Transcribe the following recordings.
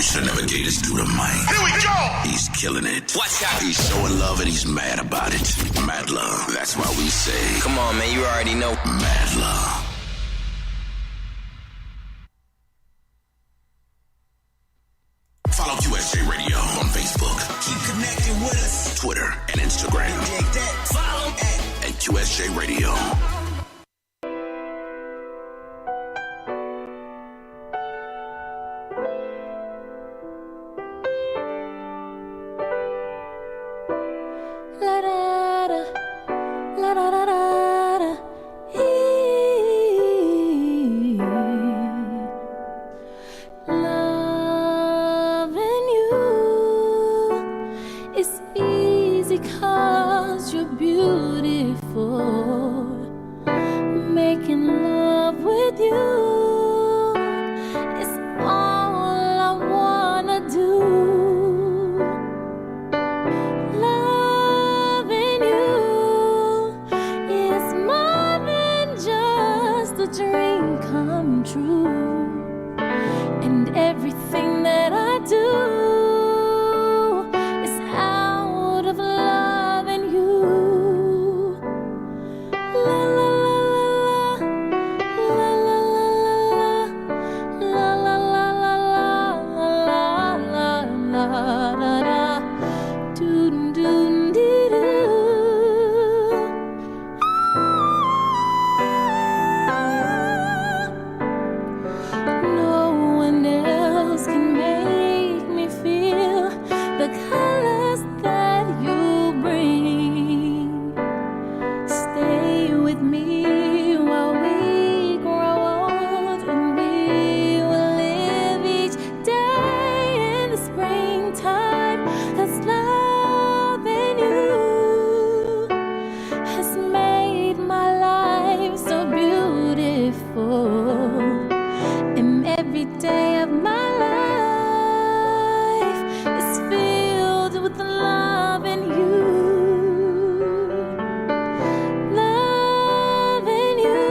Should never gave this dude a mic. Here we go! He's killing it. Watch out. He's showing love and he's mad about it. Mad love. That's why we say, Come on, man, you already know. mad love. Follow QSJ Radio on Facebook. Keep connected with us. Twitter and Instagram. Dig that. Follow At QSJ Radio. La da da, la da da da da. Loving you is easy 'cause you're beautiful. Making love with you is all I wanna do. Loving you is more than just a dream come true. And everything that I do is out of loving you. La la la la la, la la la la la, la la la la la la, doo doo dee doo. No one else can make me feel the colors that you bring. Stay with me while we grow old, and we will live each day in the springtime. 'Cause loving you has made my life so beautiful. And every day of my life is filled with love in you. Loving you,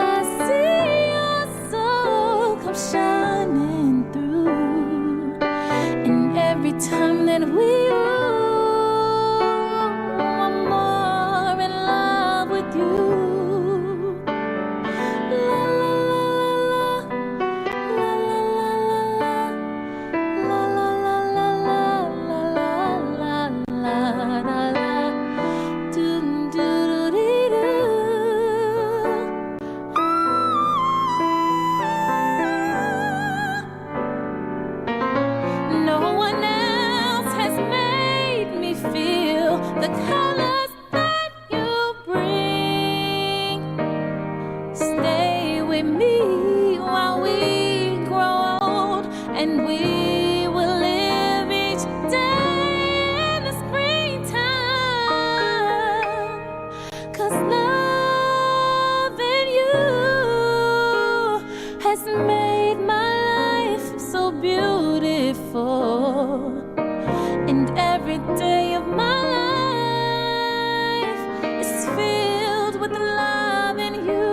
I see your soul come shining through. And every time that we I'm more in love with you. La la la la la, la la la la la, la la la la la la la, doo doo dee doo. No one else has made me feel the colors that you bring. Stay with me while we grow old, and we will live each day in the springtime. 'Cause loving you has made my life so beautiful. And every day of my life is filled with love in you.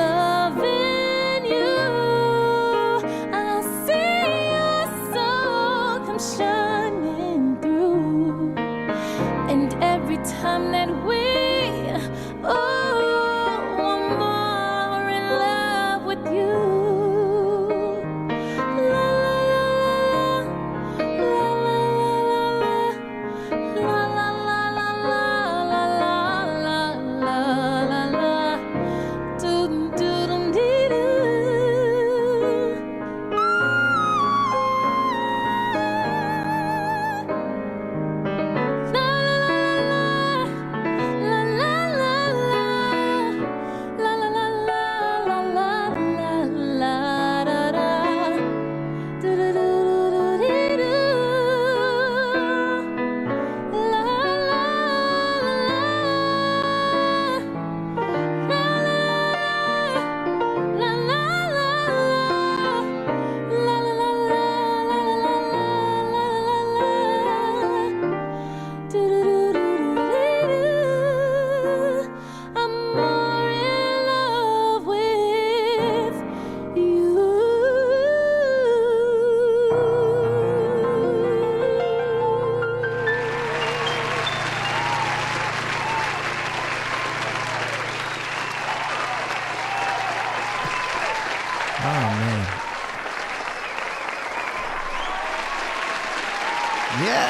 Loving you, I see your soul come shining through. And every time that we, I'm more in love with you. La la la la, la la la la la, la la la la la la, doo doo dee doo. La la la la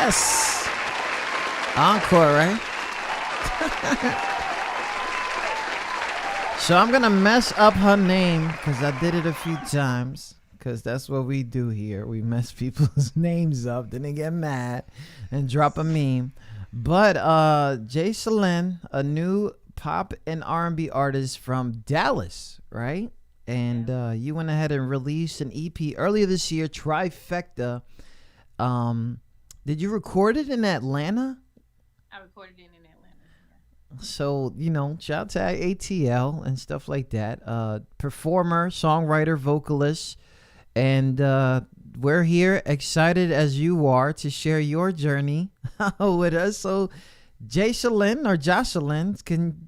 Yes. Encore, right? So I'm gonna mess up her name because I did it a few times. Because that's what we do here. We mess people's names up, then they get mad and drop a meme. But Jay Seline, a new pop and R&B artist from Dallas, right? And you went ahead and released an EP earlier this year, Trifecta. Did you record it in Atlanta? I recorded it in Atlanta. Yeah. So, shout out to ATL and stuff like that. Performer, songwriter, vocalist. And we're here, excited as you are, to share your journey with us. So, Jay Seline or Jocelyn, can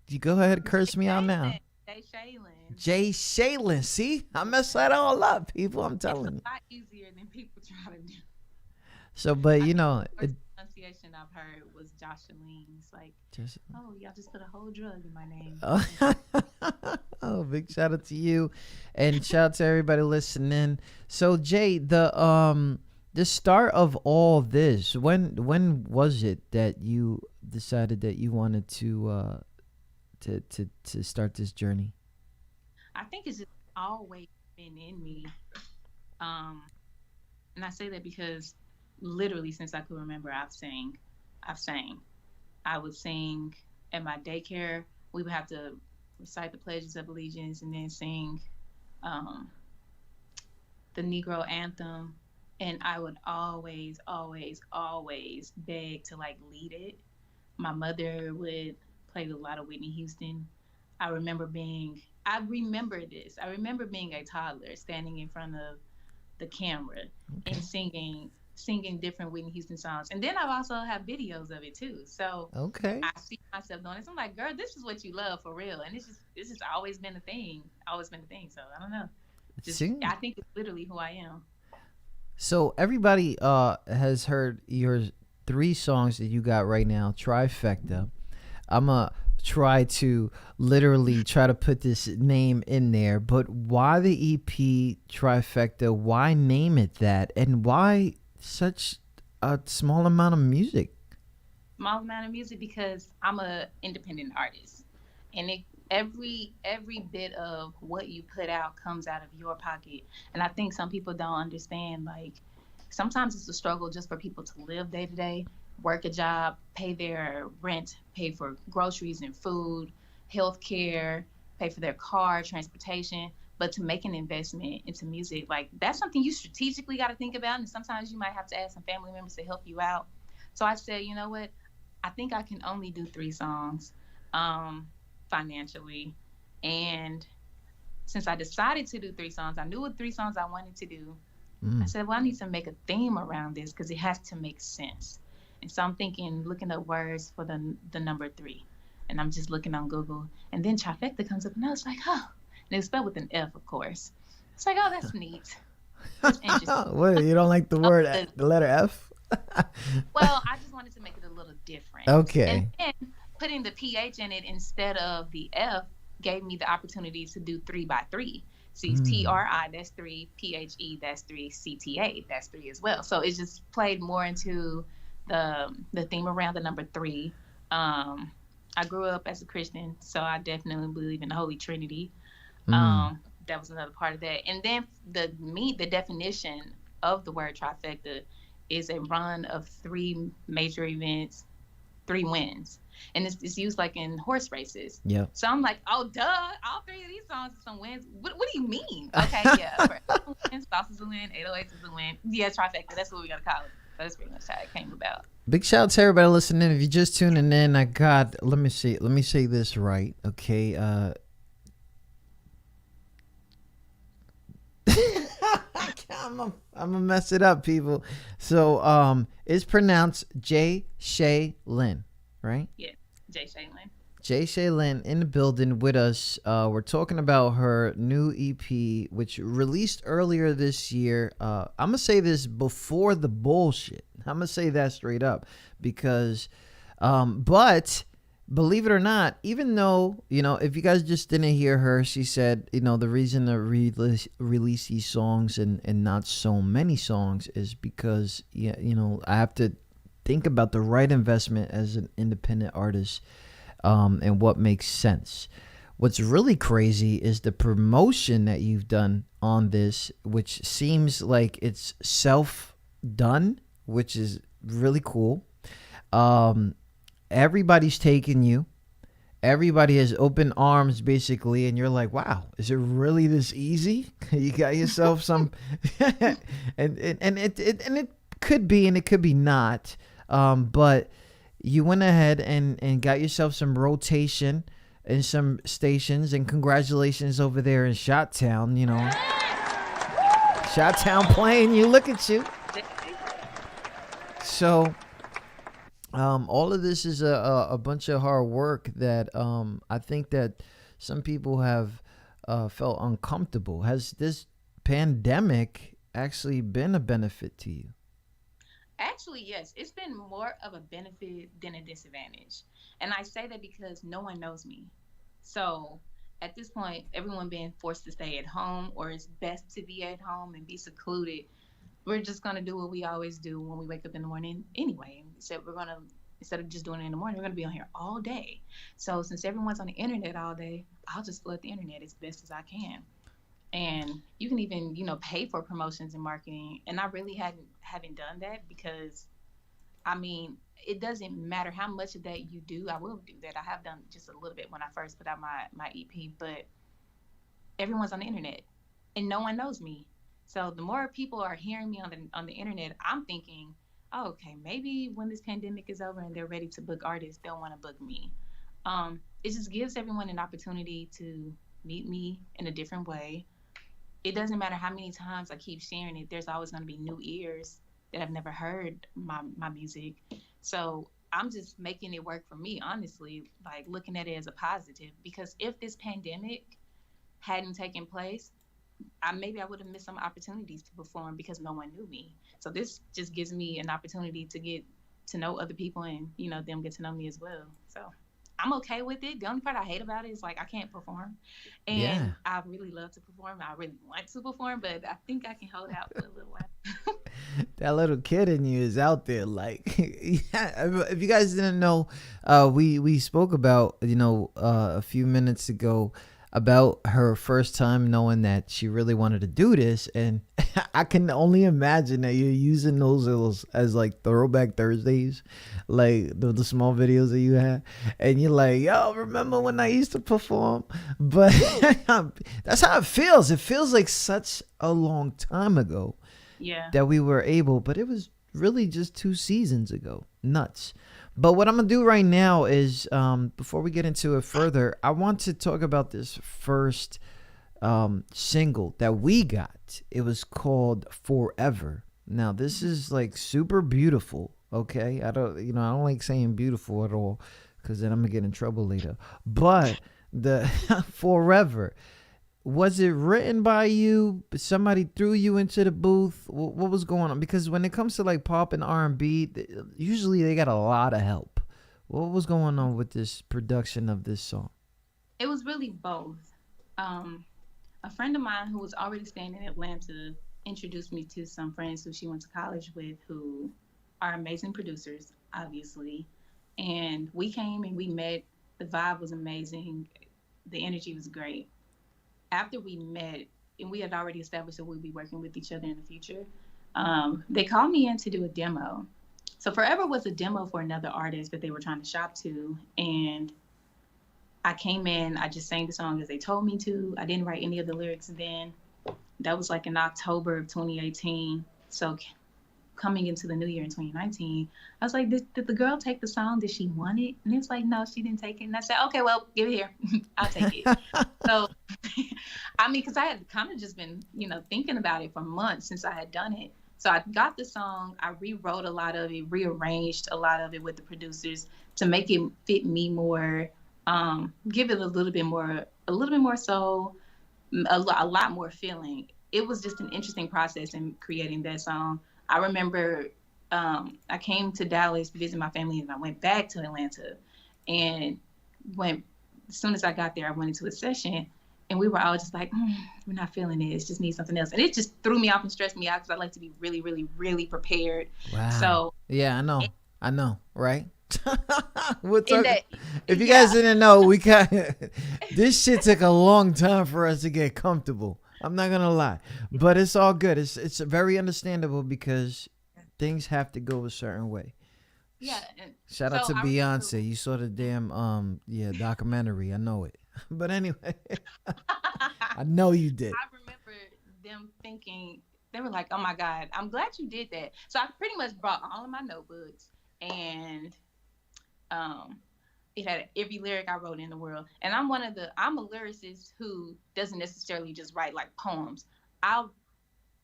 you go ahead and curse me out now? Jay Seline. See, I messed that all up, people. I'm telling you. It's a lot easier than people try to do. So, but The first pronunciation I've heard was Jocelyn. It's like, y'all just put a whole drug in my name. Oh, big shout out to you, and shout out to everybody listening. So, Jay, the start of all this, when was it that you decided that you wanted to start this journey? I think it's just always been in me, and I say that because literally since I could remember, I've sang. I would sing at my daycare. We would have to recite the pledges of allegiance and then sing the Negro anthem. And I would always, always, always beg to lead it. My mother would play a lot of Whitney Houston. I remember being a toddler standing in front of the camera and singing different Whitney Houston songs. And then I also have videos of it too. So I see myself doing this. I'm like, girl, this is what you love for real. And it's just always been a thing. So I don't know. I think it's literally who I am. So everybody has heard your 3 songs that you got right now, Trifecta. I'm going to try to literally try to put this name in there, but why the EP Trifecta? Why name it that? And why such a small amount of music? Small amount of music because I'm a independent artist, and every bit of what you put out comes out of your pocket. And I think some people don't understand, sometimes it's a struggle just for people to live day to day, work a job, pay their rent, pay for groceries and food, health care, pay for their car, transportation. But to make an investment into music, that's something you strategically got to think about. And sometimes you might have to ask some family members to help you out. So I said, you know what? I think I can only do 3 songs financially. And since I decided to do 3 songs, I knew what 3 songs I wanted to do. I said, well, I need to make a theme around this because it has to make sense. And so I'm looking up words for the number 3. And I'm just looking on Google. And then Trifecta comes up, and I was like, oh. And it's spelled with an F, of course. It's like, oh, that's neat. That's interesting. What, you don't like the word, the letter F? Well, I just wanted to make it a little different. Okay. And then putting the PH in it instead of the F gave me the opportunity to do 3 by 3. See, TRI, that's 3, PHE, that's 3, CTA, that's 3 as well. So it just played more into the theme around the number 3. I grew up as a Christian, so I definitely believe in the Holy Trinity. That was another part of that. And then the definition of the word trifecta is a run of 3 major events, 3 wins. And it's used in horse races. Yeah. So I'm like, oh, duh, all 3 of these songs are some wins. What do you mean? Okay, yeah. Sauce is a win, 808 is a win. Yeah, trifecta, that's what we're going to call it. So that's pretty much how it came about. Big shout out to everybody listening. If you're just tuning in, let me say this right, okay? I'm gonna mess it up, people. So it's pronounced Jay Seline, right? Yeah, Jay Seline. Jay Seline in the building with us. We're talking about her new EP, which released earlier this year. I'm gonna say this before the bullshit. I'm gonna say that straight up because, but believe it or not, even though, if you guys just didn't hear her, she said, the reason to release these songs and not so many songs is because, I have to think about the right investment as an independent artist, and what makes sense. What's really crazy is the promotion that you've done on this, which seems like it's self-done, which is really cool. Everybody's taking you. Everybody has open arms, basically, and you're like, wow, is it really this easy? You got yourself some, and it could be, and it could be not, but you went ahead and got yourself some rotation in some stations, and congratulations over there in Shot-Town, you know. Shot-Town playing you, look at you. So all of this is a bunch of hard work that I think that some people have felt uncomfortable. Has this pandemic actually been a benefit to you? Actually, yes, it's been more of a benefit than a disadvantage. And I say that because no one knows me. So at this point, everyone being forced to stay at home, or it's best to be at home and be secluded. We're just going to do what we always do when we wake up in the morning anyway. So instead of just doing it in the morning, we're going to be on here all day. So since everyone's on the internet all day, I'll just flood the internet as best as I can. And you can even, pay for promotions and marketing. And I really haven't done that because, I mean, it doesn't matter how much of that you do. I will do that. I have done just a little bit when I first put out my EP, but everyone's on the internet and no one knows me. So the more people are hearing me on the internet, I'm thinking, oh, okay, maybe when this pandemic is over and they're ready to book artists, they'll want to book me. It just gives everyone an opportunity to meet me in a different way. It doesn't matter how many times I keep sharing it. There's always going to be new ears that have never heard my music. So I'm just making it work for me, honestly, like looking at it as a positive. Because if this pandemic hadn't taken place, maybe I would have missed some opportunities to perform because no one knew me. So this just gives me an opportunity to get to know other people and, them get to know me as well. So I'm okay with it. The only part I hate about it is like I can't perform. And I really love to perform. I really want to perform, but I think I can hold out for a little while. That little kid in you is out there. Like, if you guys didn't know, we spoke about, a few minutes ago about her first time knowing that she really wanted to do this. And I can only imagine that you're using those as like throwback Thursdays, like the small videos that you had. And you're like, yo, remember when I used to perform? But that's how it feels. It feels like such a long time ago that we were able, but it was really just 2 seasons ago. Nuts. But what I'm going to do right now is, before we get into it further, I want to talk about this first single that we got. It was called Forever. Now, this is like super beautiful, okay? I don't like saying beautiful at all because then I'm going to get in trouble later. But the Forever, was it written by you? Somebody threw you into the booth? What was going on? Because when it comes to like pop and R&B, usually they got a lot of help. What was going on with this production of this song? It was really both. A friend of mine who was already staying in Atlanta introduced me to some friends who she went to college with who are amazing producers, obviously. And we came and we met. The vibe was amazing. The energy was great. After we met, and we had already established that we'd be working with each other in the future, they called me in to do a demo. So Forever was a demo for another artist that they were trying to shop to. And I came in, I just sang the song as they told me to. I didn't write any of the lyrics then. That was like in October of 2018. So coming into the new year in 2019, I was like, did the girl take the song? Did she want it? And it's like, no, she didn't take it. And I said, okay, well, give it here. I'll take it. So, I mean, because I had kind of just been, thinking about it for months since I had done it. So I got the song, I rewrote a lot of it, rearranged a lot of it with the producers to make it fit me more, give it a little bit more soul, a lot more feeling. It was just an interesting process in creating that song. I remember I came to Dallas to visit my family, and I went back to Atlanta. And as soon as I got there, I went into a session, and we were all just like, we're not feeling it. It just needs something else. And it just threw me off and stressed me out because I like to be really, really, really prepared. Wow. So yeah, I know. I know, right? We'll In talk. that, If you yeah. guys didn't know, we got this shit took a long time for us to get comfortable. I'm not gonna lie, but it's all good. It's very understandable because things have to go a certain way. Yeah. And Shout out so to I remember- Beyonce. You saw the damn documentary. I know it, but anyway, I know you did. I remember them thinking, they were like, oh my God, I'm glad you did that. So I pretty much brought all of my notebooks, and it had every lyric I wrote in the world. And I'm a lyricist who doesn't necessarily just write like poems. I'll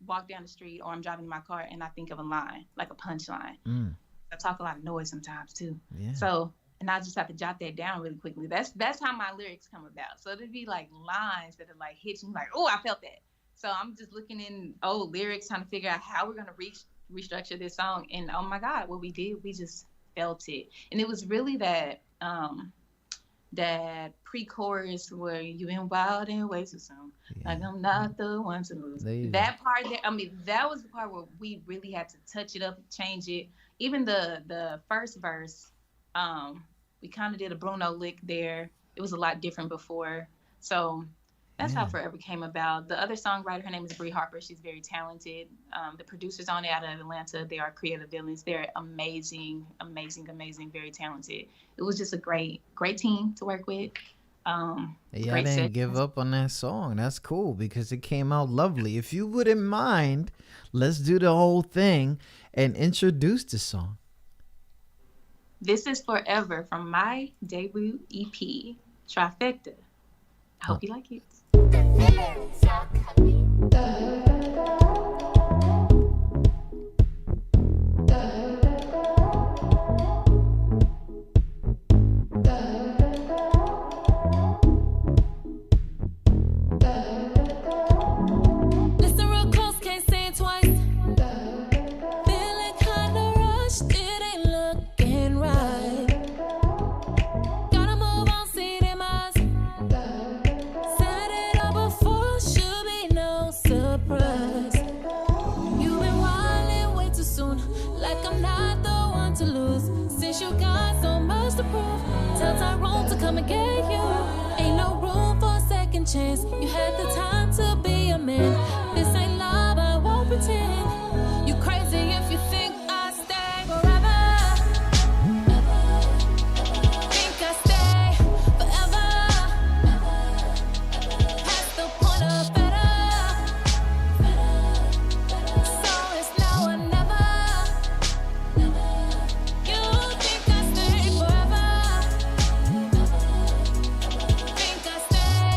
walk down the street or I'm driving in my car and I think of a line, like a punchline. Mm, I talk a lot of noise sometimes too. yeah. So, and I just have to jot that down really quickly. That's how my lyrics come about. So there'd be like lines that are like hit you, like, oh, I felt that. So I'm just looking in old lyrics, trying to figure out how we're gonna restructure this song. And oh my God, what we did, we just felt it. And it was really that that pre-chorus where you've been wild and way too soon. Yeah. Like I'm not the one to lose. There you That part there, I mean, that was the part where we really had to touch it up, change it. Even the first verse, we kind of did a Bruno lick there. It was a lot different before. So that's how Yeah. Forever came about. The other songwriter, her name is Bree Harper. She's very talented. The producers on it out of Atlanta, they are Creative Villains. They're amazing, amazing, amazing, very talented. It was just a great team to work with. Yeah, I Great didn't give sessions. up on that song. That's cool because it came out lovely. If you wouldn't mind, let's do the whole thing and introduce the song. This is Forever from my debut EP, Trifecta. I hope you like it. Listen real close, can't say it twice. Feeling kinda rushed, it ain't looking right. Gotta move on, see it in my eyes. Set it up before, should be no surprise. You've been wildin' way too soon, like I'm not the one to lose. Since you got so much to prove, tell Tyrone to come and get you. Ain't no room for a second chance. You had the time to be a man. This ain't love, I won't pretend. You crazy if you think I stay forever. Think I stay forever. Past the point of better. So it's now or never. You think I stay forever. Think I stay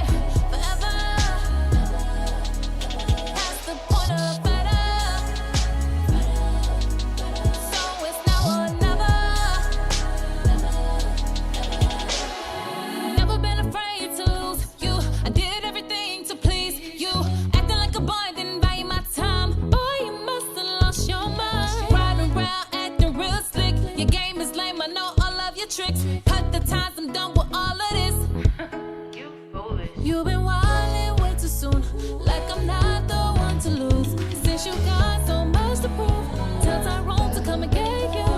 forever. Past the point of better. So it's now or never. Never been afraid to lose you. I did everything to please you. Acting like a boy, didn't value my time. Boy, you must have lost your mind. Riding around, acting real slick. Your game is lame, I know all of your tricks. Cut the ties, I'm done with all of this. You foolish. You've been wildin' way too soon, like I'm not the one to lose. Since you got so much to prove, tell Tyrone to come and get you.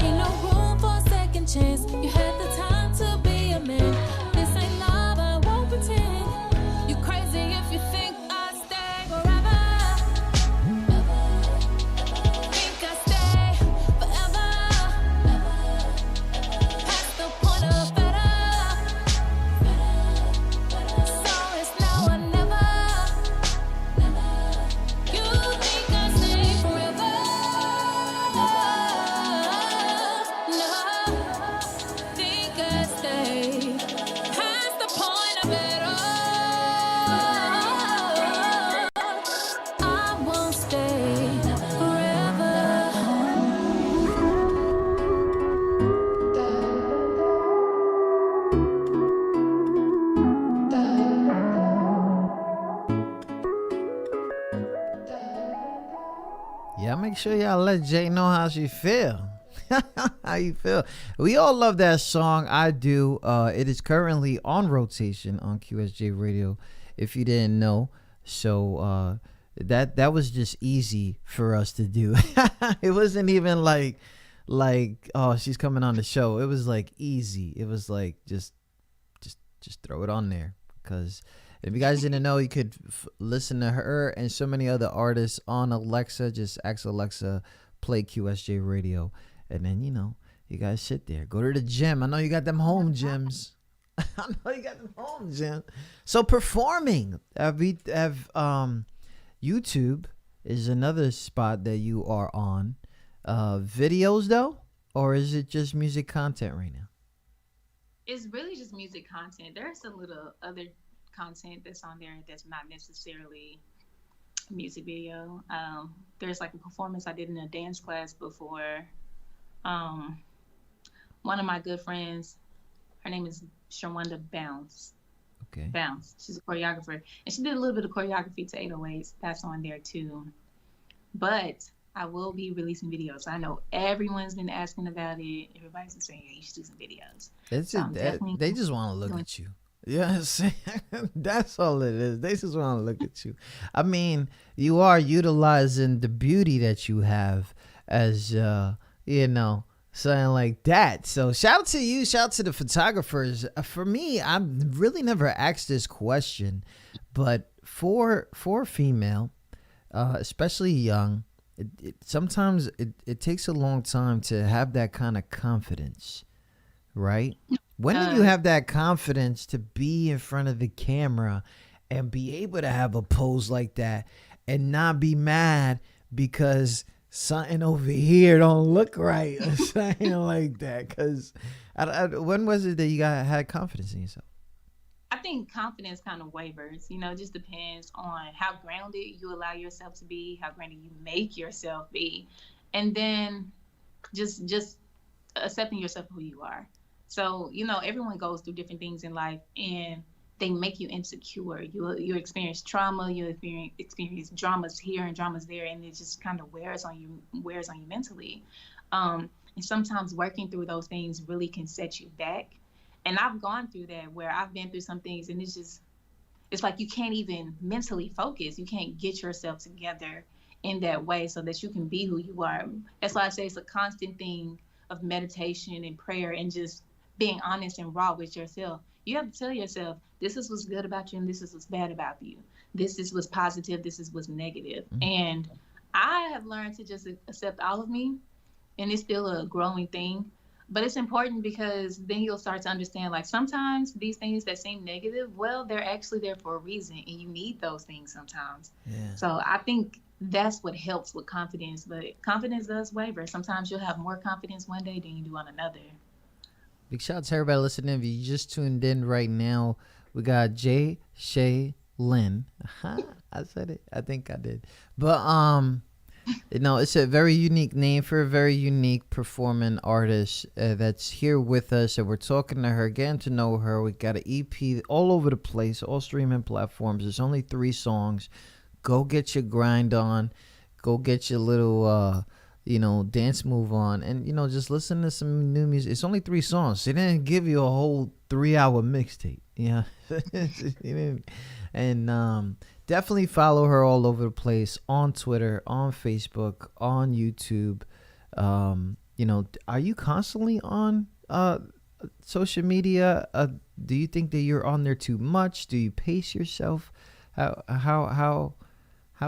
Ain't no room for a second chance. You had the time to be a man. This ain't love, I won't pretend. You crazy if you think I stay forever. Think I stay forever. Past the point of better. So it's now or never. You think I stay forever? No, think I stay past the point of better. I won't stay forever. Yeah, make sure y'all let Jay know how she feel. How you feel? We all love that song. I do. It is currently on rotation on QSJ Radio, if you didn't know. So that was just easy for us to do. It wasn't even like like, oh, she's coming on the show. It was like easy. It was like just throw it on there. Because if you guys didn't know, you could listen to her and so many other artists on Alexa. Just ask Alexa, play QSJ Radio, and then you guys sit there. Go to the gym. I know you got them home gyms. I know you got them home gyms. So performing, YouTube is another spot that you are on. Videos though, or is it just music content right now? It's really just music content. There's a little other content that's on there that's not necessarily music video. There's like a performance I did in a dance class before. One of my good friends, her name is Shawanda Bounce. Okay. Bounce. She's a choreographer, and she did a little bit of choreography to 808s. That's on there too. But I will be releasing videos. I know everyone's been asking about it. Everybody's been saying, "Yeah, you should do some videos." They just want to look at you. Yeah, that's all it is. They just want to look at you. I mean, you are utilizing the beauty that you have as, something like that. So shout out to you. Shout out to the photographers. For me, I've really never asked this question, but for a female, especially young, sometimes it takes a long time to have that kind of confidence, right? When did you have that confidence to be in front of the camera and be able to have a pose like that and not be mad because something over here don't look right or something like that? Because when was it that you had confidence in yourself? I think confidence kind of wavers. It just depends on how grounded you allow yourself to be, how grounded you make yourself be, and then just accepting yourself for who you are. So, everyone goes through different things in life, and they make you insecure. You experience trauma, you experience dramas here and dramas there, and it just kind of wears on you mentally. And sometimes working through those things really can set you back. And I've gone through that, where I've been through some things, and it's like you can't even mentally focus. You can't get yourself together in that way so that you can be who you are. That's why I say it's a constant thing of meditation and prayer and just being honest and raw with yourself. You have to tell yourself, this is what's good about you and this is what's bad about you. This is what's positive, this is what's negative. And I have learned to just accept all of me, and it's still a growing thing. But it's important because then you'll start to understand, like, sometimes these things that seem negative, well, they're actually there for a reason, and you need those things sometimes. Yeah. So I think that's what helps with confidence. But confidence does waver. Sometimes you'll have more confidence one day than you do on another. Big shout out to everybody listening. If you just tuned in right now, we got Jay Shay Lynn. I said it. I think I did. But it's a very unique name for a very unique performing artist that's here with us, and we're talking to her, getting to know her. We got an EP all over the place, all streaming platforms. There's only 3 songs. Go get your grind on. Go get your little dance move on, and just listen to some new music. It's only 3 songs. They didn't give you a whole 3-hour mixtape. Yeah. And definitely follow her all over the place on Twitter, on Facebook, on YouTube. Are you constantly on social media? Do you think that you're on there too much? Do you pace yourself? How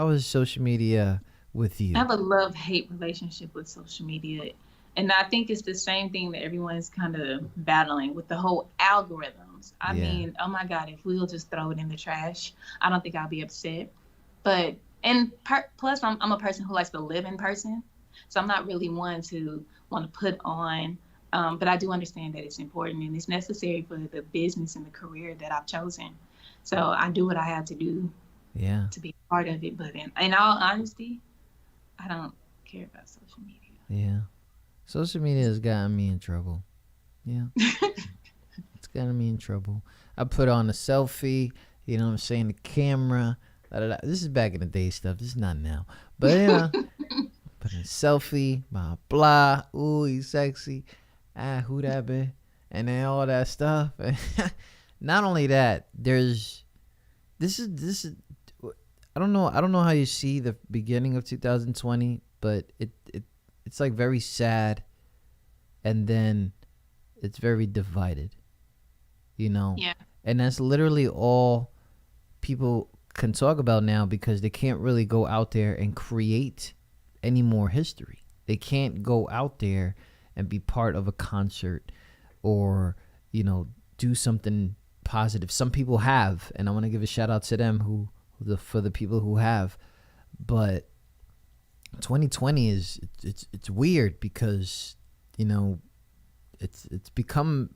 is social media with you? I have a love-hate relationship with social media. And I think it's the same thing that everyone's kind of battling with the whole algorithms. I mean, oh my God, if we'll just throw it in the trash, I don't think I'll be upset. But, plus I'm a person who likes to live in person. So I'm not really one to want to put on, but I do understand that it's important and it's necessary for the business and the career that I've chosen. So I do what I have to do to be part of it. But in all honesty, I don't care about social media. Yeah. Social media has gotten me in trouble. Yeah. It's gotten me in trouble. I put on a selfie, you know what I'm saying, the camera. This is back in the day stuff. This is not now. But, put in a selfie, blah, blah. Ooh, he's sexy. Who that be? And then all that stuff. Not only that, this is, I don't know how you see the beginning of 2020, but it's like very sad and then it's very divided, you know? Yeah. And that's literally all people can talk about now, because they can't really go out there and create any more history. They can't go out there and be part of a concert or, you know, do something positive. Some people have, and I want to give a shout out to them for the people who have. But 2020 is it's weird because, you know, it's become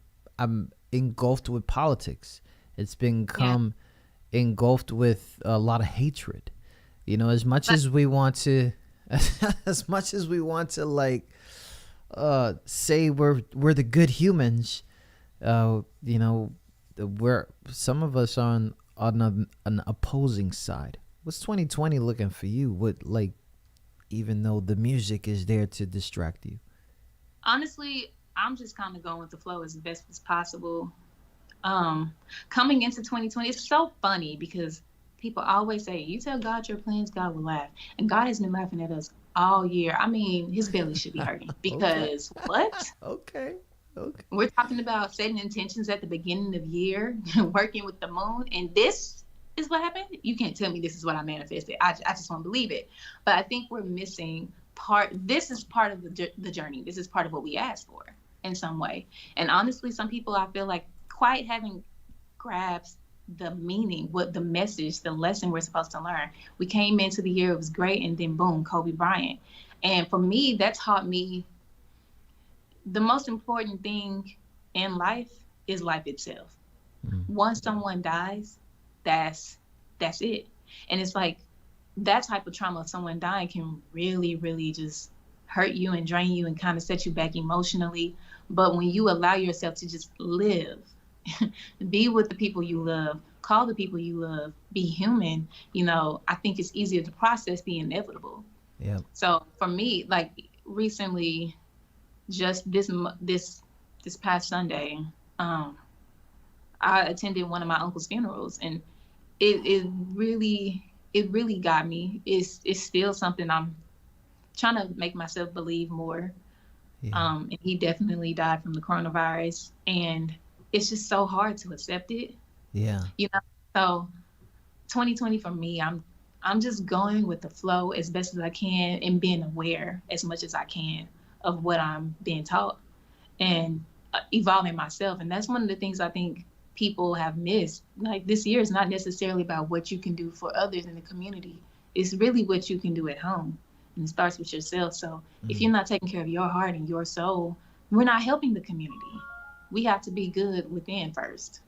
engulfed with politics. It's become engulfed with a lot of hatred. You know, as much as we want to like say we're the good humans, you know, we're some of us are on an opposing side. What's 2020 looking for you? What, like, even though the music is there to distract you? Honestly, I'm just kind of going with the flow as best as possible. Coming into 2020, it's so funny because people always say, you tell God your plans, God will laugh. And God has been laughing at us all year. I mean, his belly should be hurting because what? Okay. We're talking about setting intentions at the beginning of year, working with the moon, and this is what happened. You can't tell me this is what I manifested. I just won't believe it. But I think we're missing part. This is part of the journey. This is part of what we asked for in some way. And honestly, some people I feel like quite haven't grasped the meaning, what the message, the lesson we're supposed to learn. We came into the year, it was great, and then boom, Kobe Bryant. And for me, that taught me the most important thing in life is life itself. Once someone dies, that's it. And it's like that type of trauma of someone dying can really, really just hurt you and drain you and kind of set you back emotionally. But when you allow yourself to just live, be with the people you love, call the people you love, be human, you know, I think it's easier to process the inevitable. Yeah. So for me, like recently, just this past Sunday, I attended one of my uncle's funerals, and it really got me. It's still something I'm trying to make myself believe more. Yeah. And he definitely died from the coronavirus, and it's just so hard to accept it. Yeah. You know, so 2020 for me, I'm just going with the flow as best as I can and being aware as much as I can of what I'm being taught and evolving myself. And that's one of the things I think people have missed. Like, this year is not necessarily about what you can do for others in the community. It's really what you can do at home. And it starts with yourself. So if you're not taking care of your heart and your soul, we're not helping the community. We have to be good within first.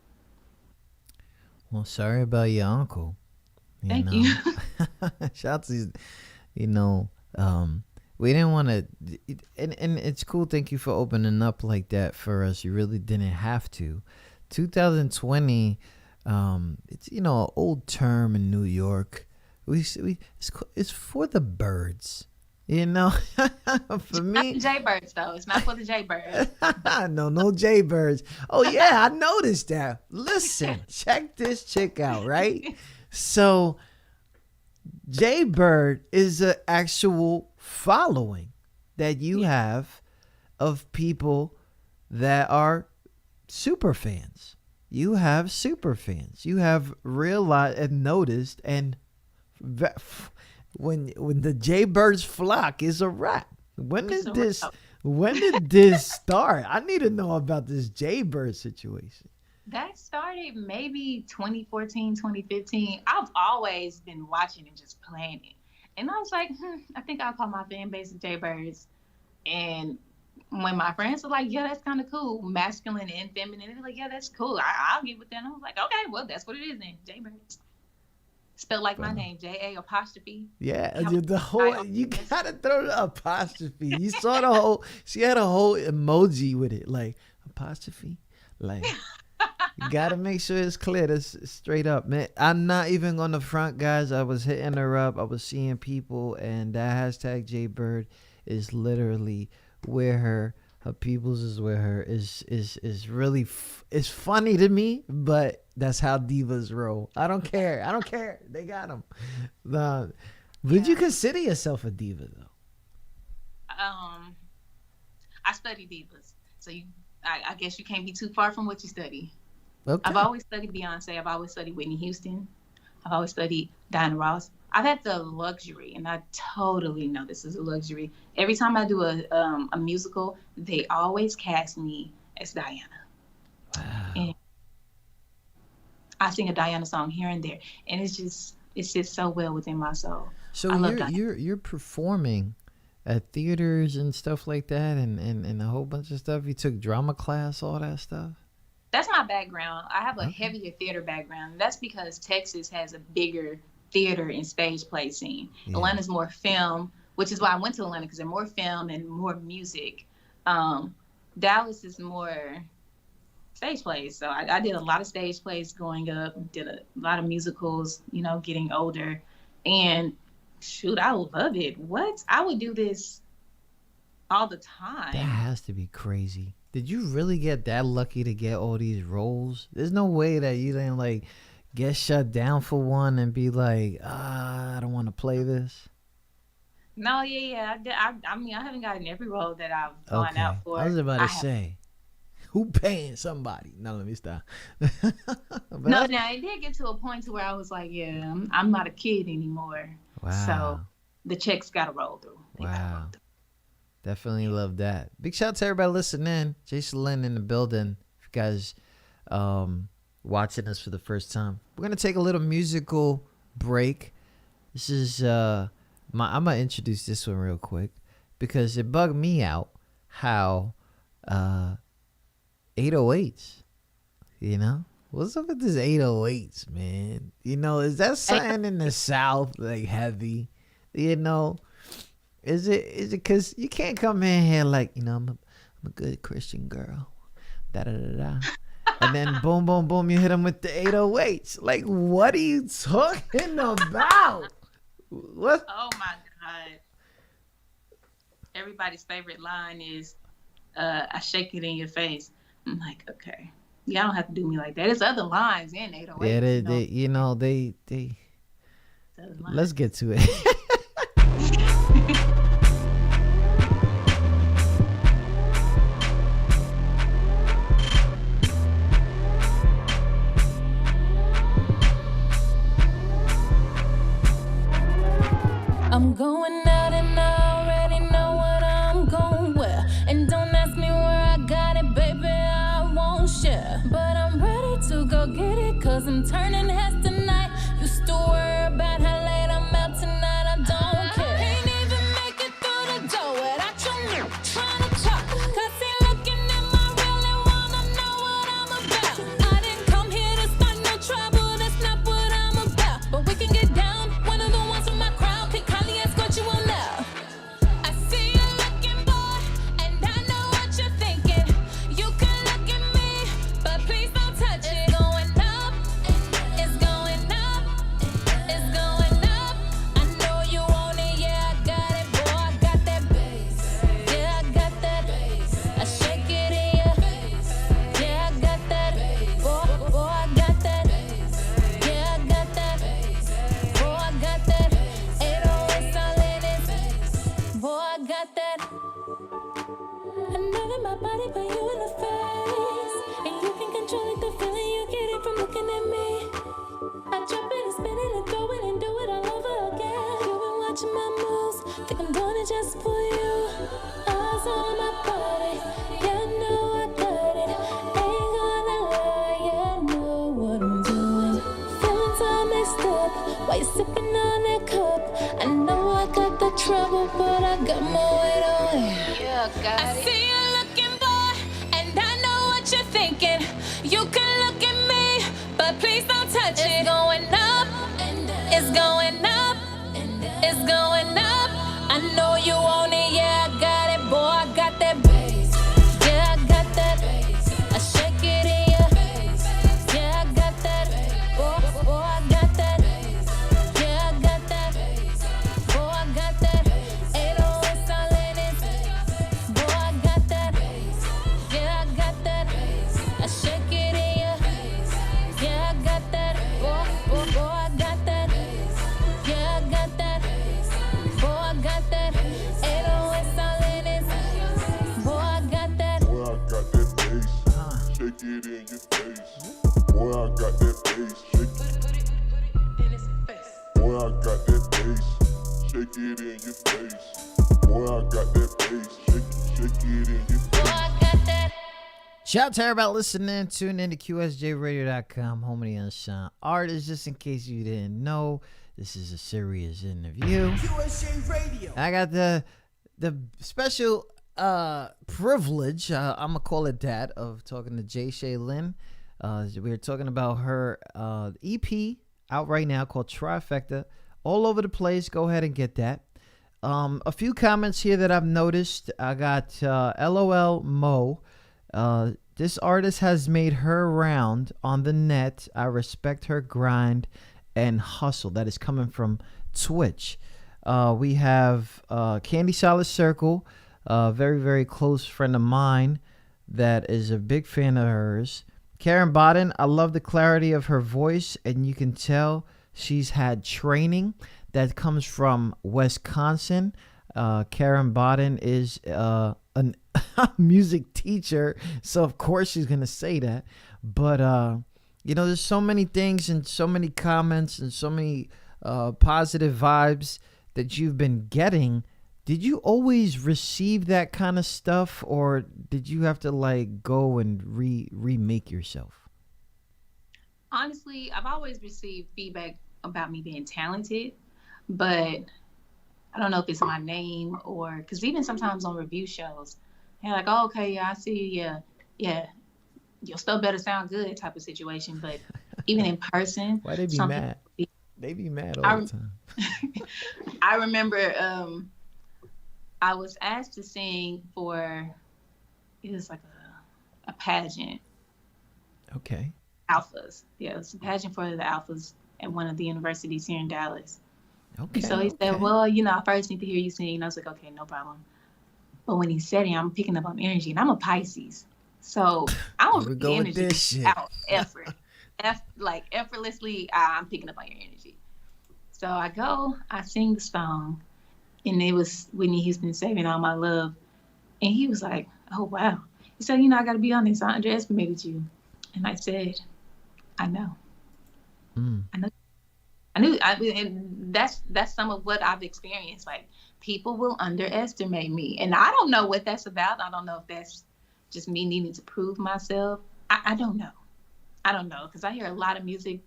Well, sorry about your uncle. Thank you. Shout out to, you know, we didn't want to, and it's cool. Thank you for opening up like that for us. You really didn't have to. 2020, it's, you know, an old term in New York. It's for the birds, you know. For me, not the Jaybirds though. It's not for the Jaybirds. no Jaybirds. Oh yeah, I noticed that. Listen, check this chick out, right? So, Jaybird is an actual following that you have of people that are super fans. You have super fans. You have realized and noticed, and when the Jaybirds flock is a wrap. When did this start? I need to know about this Jaybird situation. That started maybe 2014, 2015. I've always been watching and just playing it. And I was like, I think I'll call my fan base the Jaybirds. And when my friends were like, yeah, that's kind of cool, masculine and feminine, they're like, yeah, that's cool. I'll get with that. And I was like, okay, well, that's what it is then, Jaybirds. Spelled like my name, J-A''. Yeah, the whole, you gotta throw the apostrophe. You saw the whole, she had a whole emoji with it, like apostrophe, like. You gotta make sure it's clear. That's straight up, man. I'm not even on the front, guys. I was hitting her up. I was seeing people, and that hashtag Jaybird is literally where her peoples is where her is really it's funny to me, but that's how divas roll. I don't care. They got them. Would you consider yourself a diva though? I study divas, so I guess you can't be too far from what you study. Okay. I've always studied Beyonce. I've always studied Whitney Houston. I've always studied Diana Ross. I've had the luxury, and I totally know this is a luxury. Every time I do a musical, they always cast me as Diana. Wow. And I sing a Diana song here and there, and it sits so well within my soul. So I love Diana. you're performing at theaters and stuff like that, and a whole bunch of stuff. You took drama class, all that stuff. That's my background. I have a heavier theater background. That's because Texas has a bigger theater and stage play scene. Yeah. Atlanta's more film, which is why I went to Atlanta, because they're more film and more music. Dallas is more stage plays. So I did a lot of stage plays growing up, did a lot of musicals, getting older. And shoot, I love it. What? I would do this all the time. That has to be crazy. Did you really get that lucky to get all these roles? There's no way that you didn't like get shut down for one and be like, I don't want to play this. No, yeah. I mean, I haven't gotten every role that I've gone out for. I was about to say, who paying somebody? No, let me stop. No, now it did get to a point to where I was like, yeah, I'm not a kid anymore. Wow. So the checks got to roll through. Wow. Definitely love that. Big shout out to everybody listening. Jason Lynn in the building. If you guys watching us for the first time, we're gonna take a little musical break. This is I'm gonna introduce this one real quick because it bugged me out how 808s. What's up with this 808s, man? Is that something in the South like heavy? Is it because you can't come in here like, I'm a good Christian girl, da da da da, and then boom, boom, boom, you hit them with the 808s. Like, what are you talking about? What? Oh my God! Everybody's favorite line is, "I shake it in your face." I'm like, okay, y'all don't have to do me like that. There's other lines in 808s. Yeah, they. Let's get to it. I'm going out and I already know what I'm going wear. And don't ask me where I got it, baby, I won't share. But I'm ready to go get it, cause I'm turning heads tonight. Used to worry about how late I'm out tonight, I don't care. Can't even make it through the door without your new trying to talk. Cause he looking at my reel and wanna know what I'm about. I didn't come here to start no trouble, that's not what I'm about. But we can get down, one of the ones from my crowd can kindly ask what you want now. I see you looking, boy, and I know what you're thinking. You can look at me, but please don't touch it. It's going up, it's going up, it's going up. I know you want it, yeah, I got it, boy, I got that bass. Yeah, I got that bass. I shake it in your face. Yeah, I got that boy, I got that. Yeah, I got that boy, I got that. 808s all in his face. Boy, I got that. I know that my body put you in the face, and you can control it, the feeling you get it from looking at me. I drop it and spin it and throw it and do it all over again. You've been watching my moves, think I'm doing it just for you. Eyes on my body, yeah, I know I got it. Ain't gonna lie, yeah, I know what I'm doing. Feelings all mixed up, while you sipping on that cup. I know I got the trouble, but I got more weight on it. Yeah, got I it. see you looking, boy, and I know what you're thinking. You can look at me, but please don't touch it. It's going up, it's going up, it's going up. I know you want it, yeah, I got it, boy, I got that bass. Yeah, I got that bass. I shake it in your face. Yeah, I got that boy, I got that. Yeah, I got that boy, I got that. 808s all in his face. Boy, I got that. Yeah, I got that. I shake it in your face. Yeah, I got that. Boy, I got that. Yeah, I got that. Boy, I got that. 808s all in his face. Boy, I in your face. Boy, I got that bass. Boy, I got that bass. Shake it in your face. Boy, I got that bass. Shake it in your face. Shout out to everybody listening. Tune in to QSJRadio.com, home of the unsigned artists. Just in case you didn't know, this is a serious interview. QSJ Radio. I got the special privilege, I'm gonna call it that, of talking to Jay Shay Lynn. We were talking about her EP out right now called Trifecta. All over the place. Go ahead and get that. A few comments here that I've noticed. I got LOL Mo. This artist has made her round on the net. I respect her grind and hustle. That is coming from Twitch. We have Candy Solid Circle, a very, very close friend of mine that is a big fan of hers. Karen Bodden, I love the clarity of her voice, and you can tell she's had training that comes from Wisconsin. Karen Bodden is a music teacher, so of course she's going to say that. But, there's so many things and so many comments and so many positive vibes that you've been getting. Did you always receive that kind of stuff, or did you have to go and remake yourself? Honestly, I've always received feedback about me being talented, but I don't know if it's my name or because even sometimes on review shows, they're like, "Oh, okay, yeah, I see you, yeah, your stuff better sound good," type of situation. But even in person, why they be mad? They be mad all the time. I remember I was asked to sing for, it was like a pageant. Okay. Alphas. Yeah, it was a pageant for the Alphas at one of the universities here in Dallas. Okay. So he said, well, I first need to hear you sing. And I was like, okay, no problem. But when he said it, I'm picking up on energy, and I'm a Pisces. So I don't Here we put go the with energy this shit. out effort. Effortlessly, I'm picking up on your energy. So I sing the song, and it was Whitney Houston, Saving All My Love. And he was like, oh, wow. He said, I got to be honest, I underestimated you. And I said, I know. I know. And that's some of what I've experienced. Like, people will underestimate me. And I don't know what that's about. I don't know if that's just me needing to prove myself. I don't know. I don't know. Because I hear a lot of music,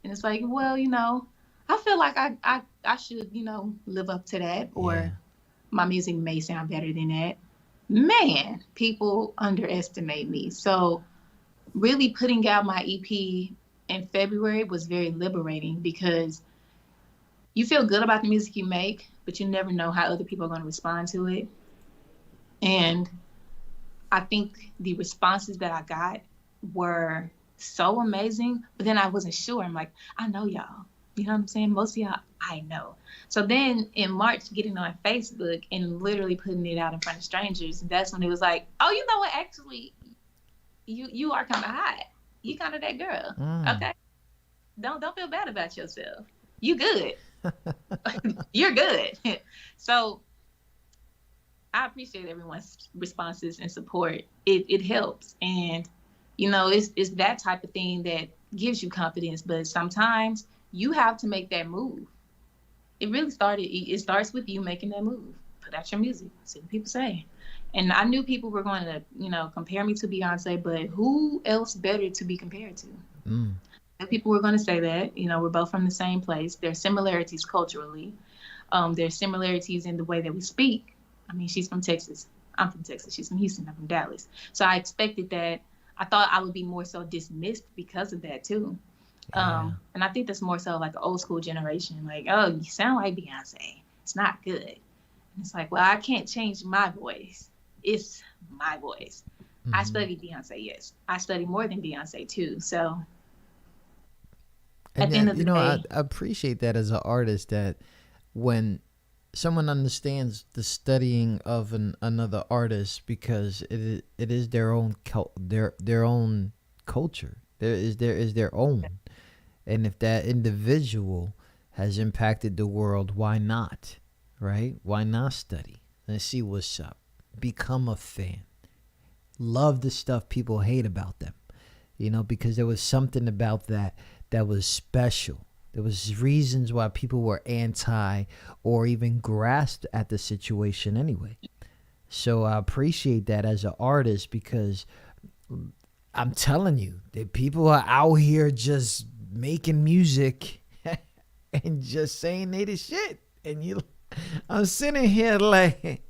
and it's like, well, I feel like I should, live up to that, or my music may sound better than that. Man, people underestimate me. So really putting out my EP in February was very liberating, because you feel good about the music you make, but you never know how other people are going to respond to it. And I think the responses that I got were so amazing, but then I wasn't sure. I'm like, I know y'all. You know what I'm saying? Most of y'all, I know. So then in March, getting on Facebook and literally putting it out in front of strangers, that's when it was like, oh, you know what? Actually, you are kind of hot. You kind of that girl. Okay. Don't feel bad about yourself. You good. You're good. So I appreciate everyone's responses and support. It helps. And, it's that type of thing that gives you confidence. But sometimes you have to make that move. It starts with you making that move. Put out your music. See what people say. And I knew people were going to, compare me to Beyonce, but who else better to be compared to? And people were going to say that, we're both from the same place. There's similarities culturally. There's similarities in the way that we speak. I mean, she's from Texas. I'm from Texas. She's from Houston. I'm from Dallas. So I expected that. I thought I would be more so dismissed because of that too. And I think that's more so like an old school generation. Like, oh, you sound like Beyonce. It's not good. And it's like, well, I can't change my voice. It's my voice. I studied Beyonce, yes. I study more than Beyonce too. So at the end of the day, I appreciate that as an artist, that when someone understands the studying of another artist, because it is their own their own culture. There is their own, and if that individual has impacted the world, why not? Right? Why not study? Let's see what's up. Become a fan. Love the stuff people hate about them. you know, because there was something about that that was special. There was reasons why people were anti or even grasped at the situation anyway. So I appreciate that as an artist, because I'm telling you that people are out here just making music and just saying they the shit. And I'm sitting here like,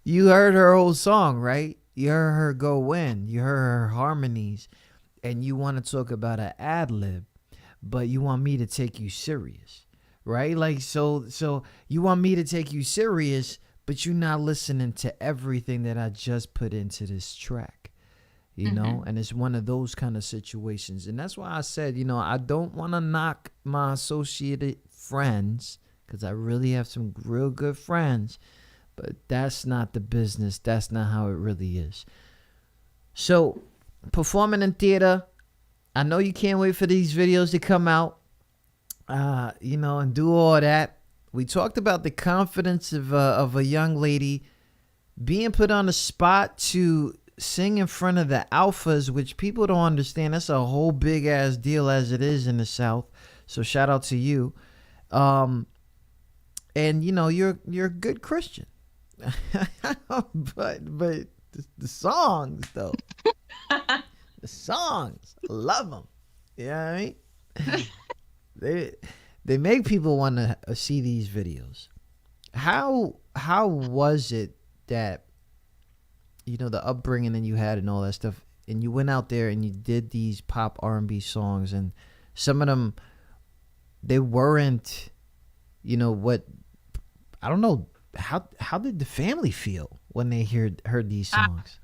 you heard her old song, right? You heard her go in, you heard her harmonies, and you want to talk about an ad lib, but you want me to take you serious, right? Like, so you want me to take you serious, but you're not listening to everything that I just put into this track, you know? And it's one of those kind of situations. And that's why I said, you know, I don't want to knock my associated friends, because I really have some real good friends, but that's not the business. That's not how it really is. So, performing in theater, I know you can't wait for these videos to come out, you know, and do all that. We talked about the confidence of a young lady being put on the spot to sing in front of the alphas, which people don't understand. That's a whole big ass deal as it is in the South. So shout out to you. And you know, you're a good Christian. but the songs though, the songs, I love them. You know what I mean? They make people want to see these videos. How was it that, you know, the upbringing that you had and all that stuff, and you went out there and you did these pop R&B songs, and some of them, they weren't, you know, what, I don't know, how did the family feel when they heard these songs?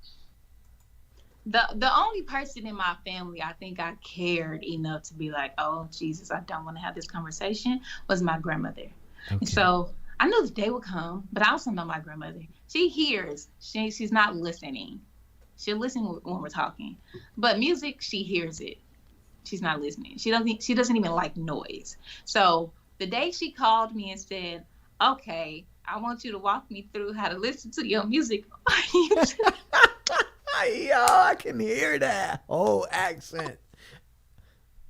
The only person in my family I think I cared enough to be like, oh, Jesus, I don't want to have this conversation, was my grandmother. Okay. So I knew the day would come, but I also know my grandmother. She hears. She's not listening. She'll listen when we're talking. But music, she hears it. She's not listening. She doesn't even like noise. So the day she called me and said, okay, I want you to walk me through how to listen to your music. Yo, I can hear that whole accent.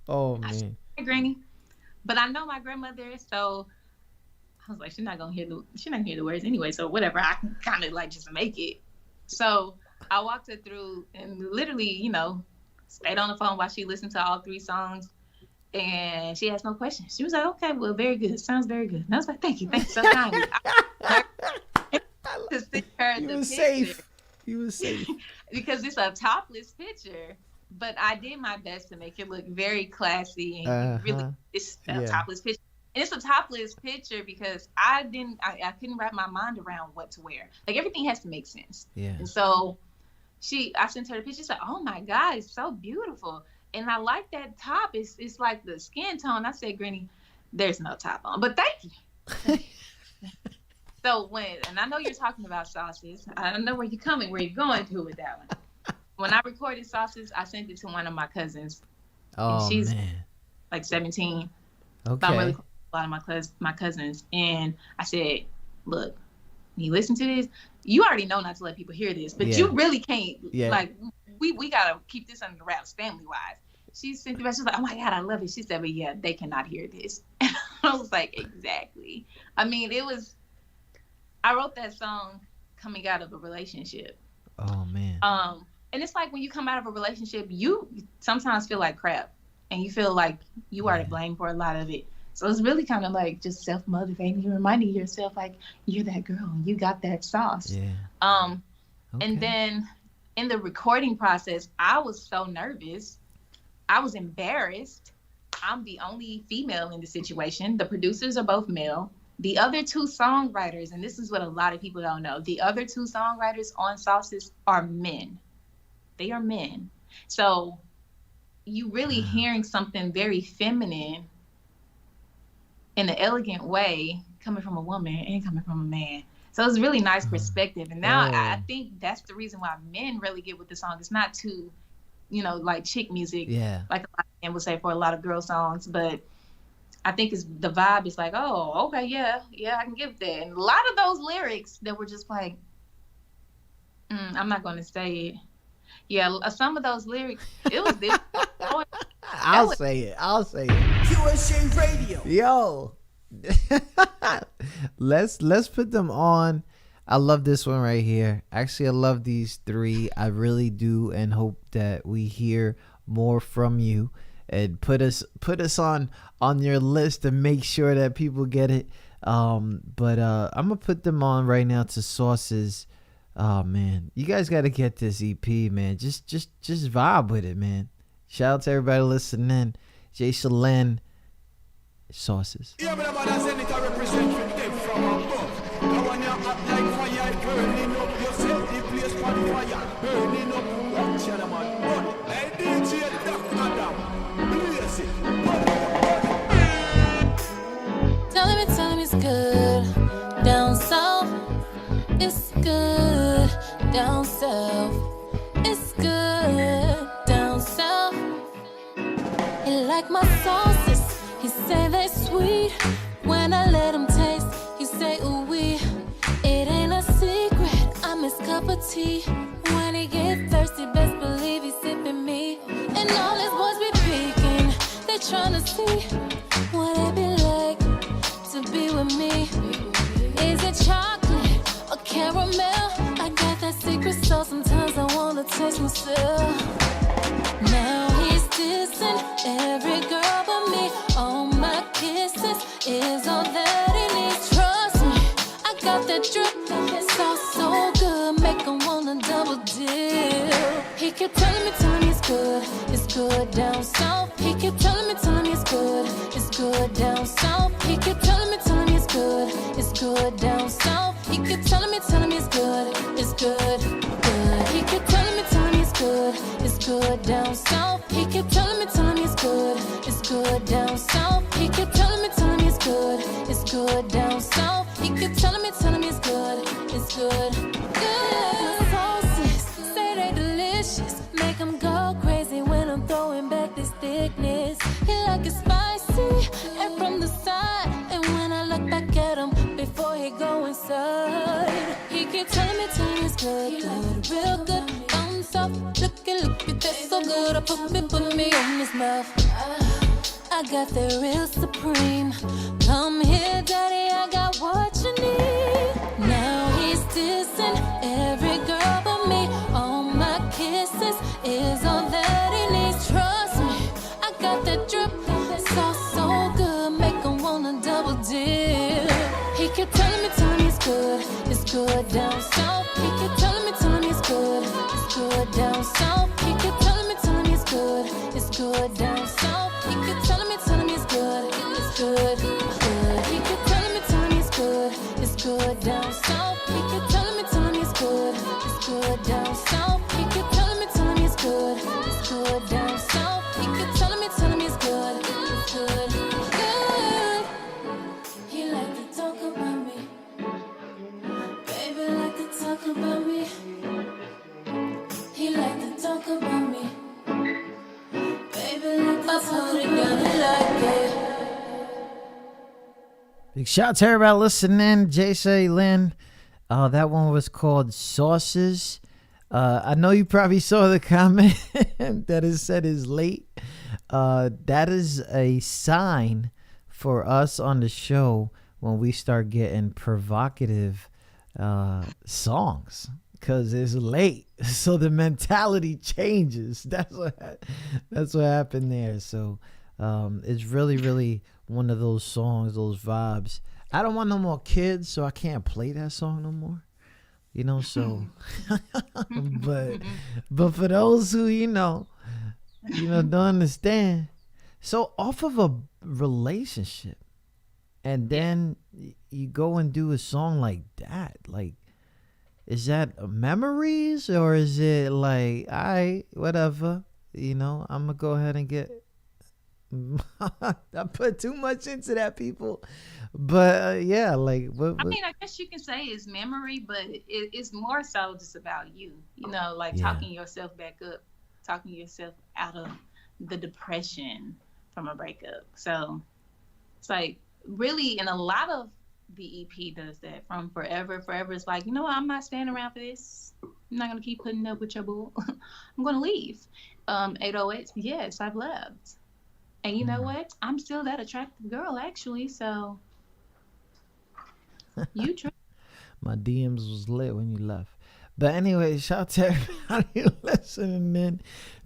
Oh man, Granny. But I know my grandmother, so I was like, she's not gonna hear the words anyway. So whatever, I can kind of like just make it. So I walked her through and literally, you know, stayed on the phone while she listened to all 3 songs, and she asked no questions. She was like, okay, well, very good, sounds very good. And I was like, thank you so kindly. You were safe. You were safe. Because it's a topless picture, but I did my best to make it look very classy and really, it's a topless picture. And it's a topless picture because I couldn't wrap my mind around what to wear. Like, everything has to make sense. Yeah. And so I sent her the picture. She's like, oh my God, it's so beautiful. And I like that top. It's like the skin tone. I said, Granny, there's no top on, but thank you. So and I know you're talking about Sauces. I don't know where you're going to with that one. When I recorded Sauces, I sent it to one of my cousins. Oh, and she's man. like 17. Okay. So I'm really close to a lot of my cousins. And I said, look, when you listen to this, you already know not to let people hear this, but you really can't. Yeah. Like, we got to keep this under the wraps family-wise. She sent it back. She was like, oh my God, I love it. She said, but yeah, they cannot hear this. And I was like, exactly. I mean, I wrote that song coming out of a relationship. Oh man. And it's like when you come out of a relationship, you sometimes feel like crap, and you feel like you are to blame for a lot of it. So it's really kind of like just self-motivating. You're reminding yourself like you're that girl and you got that sauce. Yeah. Okay. And then in the recording process, I was so nervous. I was embarrassed. I'm the only female in the situation. The producers are both male. The other 2 songwriters, and this is what a lot of people don't know, the other 2 songwriters on Sauces are men. They are men. So you really hearing something very feminine in an elegant way coming from a woman and coming from a man. So it's really nice perspective. And now I think that's the reason why men really get with the song. It's not too, you know, like chick music, like a lot of men would say for a lot of girl songs, but I think the vibe is like, oh, okay, yeah, I can give that. And a lot of those lyrics that were just like, I'm not going to say it, Yeah, some of those lyrics, it was this. I'll say it. USA Radio. Yo, let's put them on. I love this one right here. Actually, I love these three. I really do, and hope that we hear more from you and put us on your list and make sure that people get it. But I'm gonna put them on right now to Sources. Oh man, you guys got to get this EP, man. Just vibe with it, man. Shout out to everybody listening. Jay Shalin, Sources. Yeah, but about that send it to represent you them from above. I want you up like fire, burning up yourself, the place on fire, burning up, watch out, man. But hey, DJ Duck Adam, blaze it. Tell him it's good down south. It's good down south. It's good down south. He like my sauces. He say they sweet. When I let him taste, he say ooh wee. It ain't a secret. I'm his cup of tea. When he get thirsty, best believe he's sipping me. And all his boys be peeking. They tryna see what it be like to be with me. Is it chocolate or caramel? I got that secret sauce. Sometimes I wanna taste myself. Now he's dissing every girl but me. All my kisses is all that he needs. Trust me, I got that drip. It's all so good, make him wanna double dip. He kept telling me it's good down south. He kept telling me it's good down south. He kept telling me it's good down south. He kept telling me it's good. He kept telling me it's good down south. He kept telling me it's good down south. He kept telling me it's good down south. He kept telling me it's good. Good sauces, say they delicious, make him go crazy when I'm throwing back this thickness. He like it spicy and from the side, and when I look back at him before he go inside, he keep telling me it's good, real good. Thumbs up, look it, that's so good. I put me on his mouth. I got the real supreme. Come here, daddy, I got what you need. Now he's dissing every girl but me. All my kisses is all that he needs. Trust me, I got that drip. It's all so good, make him wanna double dip. He kept telling me it's good down south. He kept telling me it's good down south. He kept telling me it's good down south. He kept telling me it's good. He kept telling me it's good down south. He kept telling me it's good down south. He kept telling me it's good down south. He kept telling me it's good. He like to talk about me, baby like to talk about me. He like to talk about me, baby like to talk about me. Big shout out to everybody listening. J.C. Lynn. That one was called Sauces. I know you probably saw the comment that it said is late. That is a sign for us on the show when we start getting provocative songs, because it's late, so the mentality changes. That's what happened there. So it's really one of those songs, those vibes. I don't want no more kids, so I can't play that song no more. You know, so but for those who don't understand. So off of a relationship, and then you go and do a song like that, like, is that memories, or is it like, whatever, I'm gonna go ahead and get I put too much into that, people. But yeah, like what? I mean, I guess you can say it's memory, but it's more so just about you. Like talking yourself back up, talking yourself out of the depression from a breakup. So it's like really, in a lot of the EP does that. From Forever. Forever is like, you know what? I'm not staying around for this. I'm not gonna keep putting up with your bull. I'm gonna leave. 808. Yes, I've left. And you know what? I'm still that attractive girl, actually. So you try. My DMs was lit when you left. But anyway, shout out to everybody listening in.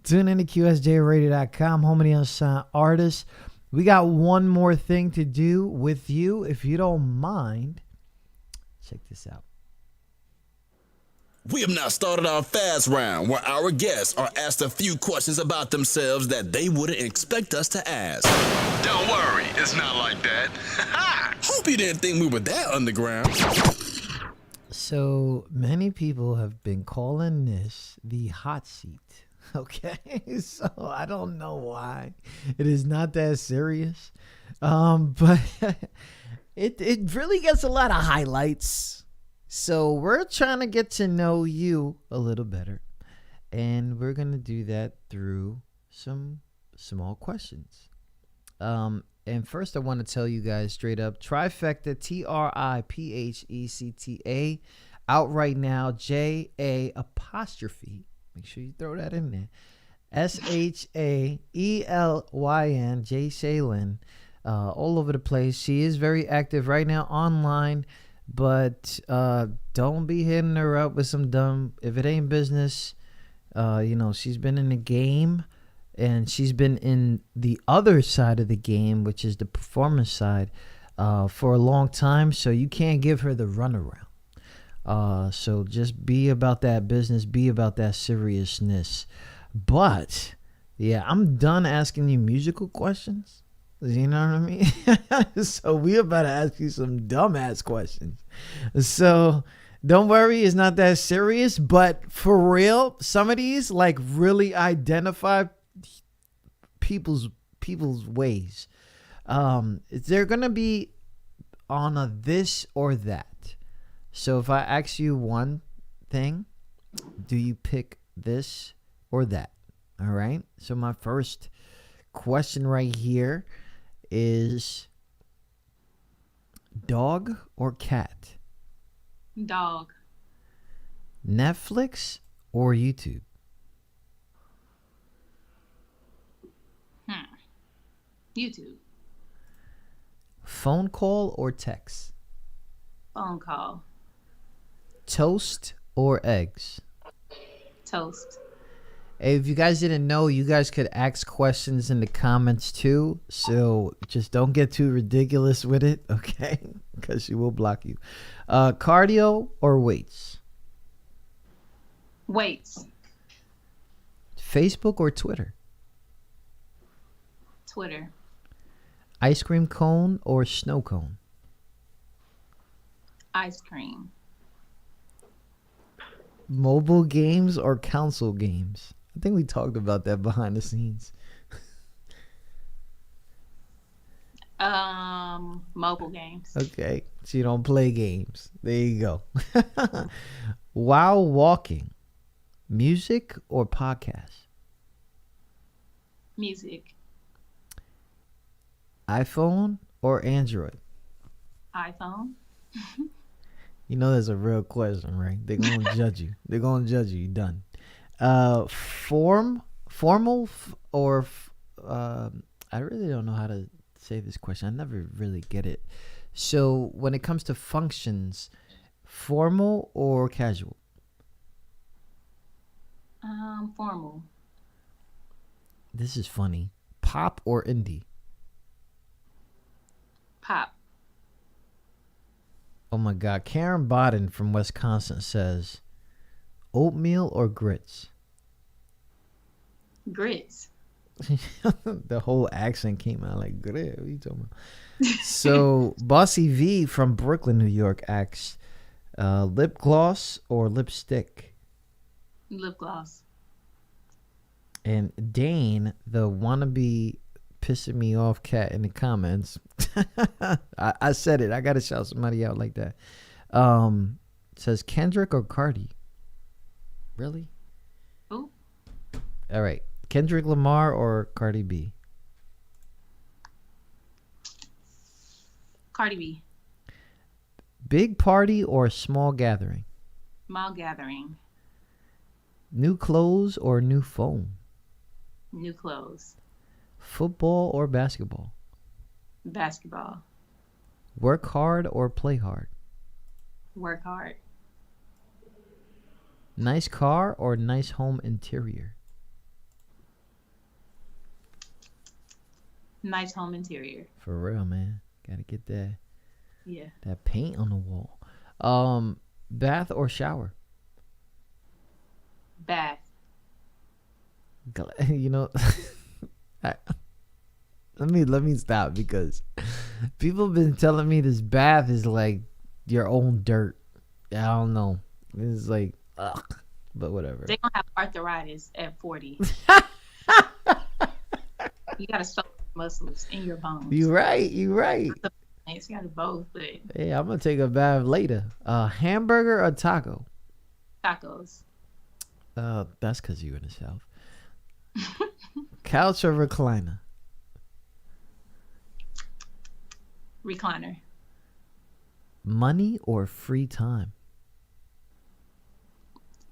Tune in to QSJRadio.com, home of the unsigned artists. We got one more thing to do with you. If you don't mind, check this out. We have now started our fast round where our guests are asked a few questions about themselves that they wouldn't expect us to ask. Don't worry, it's not like that. Hope you didn't think we were that underground. So many people have been calling this the hot seat. Okay, so I don't know why. It is not that serious, but it really gets a lot of highlights. So we're trying to get to know you a little better, and we're gonna do that through some small questions. And first, I want to tell you guys straight up, Trifecta, TRIPHECTA, out right now. JA apostrophe. Make sure you throw that in there. SHAELYN, Jay Shaylin, all over the place. She is very active right now online, but don't be hitting her up with some dumb. If it ain't business, she's been in the game, and she's been in the other side of the game, which is the performance side, for a long time. So you can't give her the runaround. So just be about that business, be about that seriousness. But yeah, I'm done asking you musical questions. You know what I mean? So we about to ask you some dumbass questions. So don't worry, it's not that serious. But for real, some of these like really identify people's ways. They're gonna be on a this or that. So if I ask you one thing, do you pick this or that? All right. So my first question right here is dog or cat? Dog. Netflix or YouTube? YouTube. Phone call or text? Phone call. Toast or eggs? Toast. Hey, if you guys didn't know, you guys could ask questions in the comments too. So just don't get too ridiculous with it, okay? Because she will block you. Cardio or weights? Weights. Facebook or Twitter? Twitter. Ice cream cone or snow cone? Ice cream. Mobile games or console games? I think we talked about that behind the scenes. Mobile games. Okay, so you don't play games. There you go. While walking, music or podcast? Music. iPhone or Android? iPhone. You know that's a real question, right? They're gonna judge you. They're gonna judge you. You're done. Formal or I really don't know how to say this question. I never really get it. So when it comes to functions, formal or casual? Formal. This is funny. Pop or indie? Pop. Oh my God. Karen Bodden from Wisconsin says, oatmeal or grits? Grits. The whole accent came out like, grits. What are you talking about? So Bossy V from Brooklyn, New York asks, lip gloss or lipstick? Lip gloss. And Dane, the wannabe pissing me off cat in the comments, I said it. I got to shout somebody out like that. Says Kendrick or Cardi? Really? Who? All right. Kendrick Lamar or Cardi B? Cardi B. Big party or small gathering? Small gathering. New clothes or new phone? New clothes. Football or basketball? Basketball. Work hard or play hard? Work hard. Nice car or nice home interior? Nice home interior. For real, man. Gotta get that Yeah. paint on the wall. Bath or shower? Bath. You know, let me stop because people have been telling me this bath is like your own dirt. I don't know. It's like, ugh, but whatever. They're gonna have arthritis at 40. You gotta soak muscles in your bones. You right. You gotta both, but Hey, I'm gonna take a bath later. Hamburger or taco? tacos. That's because you're in the South. Couch or recliner? Recliner. Money or free time?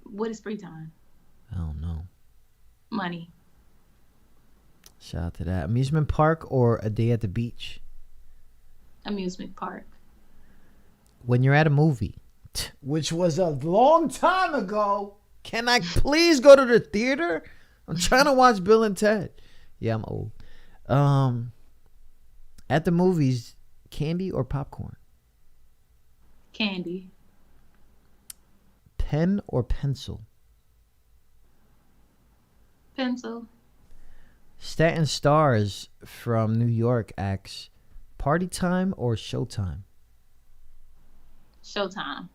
What is free time? I don't know. Money. Shout out to that. Amusement park or a day at the beach? Amusement park. When you're at a movie, which was a long time ago, can I please go to the theater? I'm trying to watch Bill and Ted. Yeah, I'm old. At the movies, candy or popcorn? Candy. Pen or pencil? Pencil. Staten Stars from New York asks, party time or showtime? Showtime.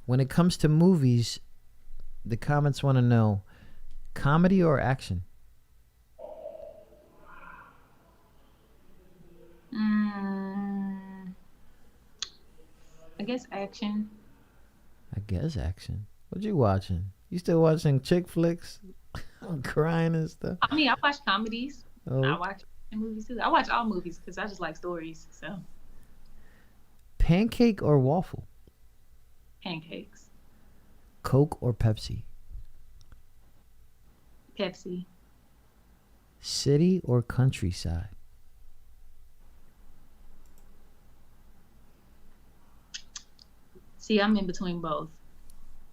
When it comes to movies, the comments want to know, comedy or action? I guess action. I guess action. What you watching? You still watching chick flicks? I'm crying and stuff. I mean, I watch comedies. Oh. I watch movies too. I watch all movies because I just like stories. So Pancake or waffle? pancakes. Coke or Pepsi? Pepsi. City or countryside? See, I'm in between both.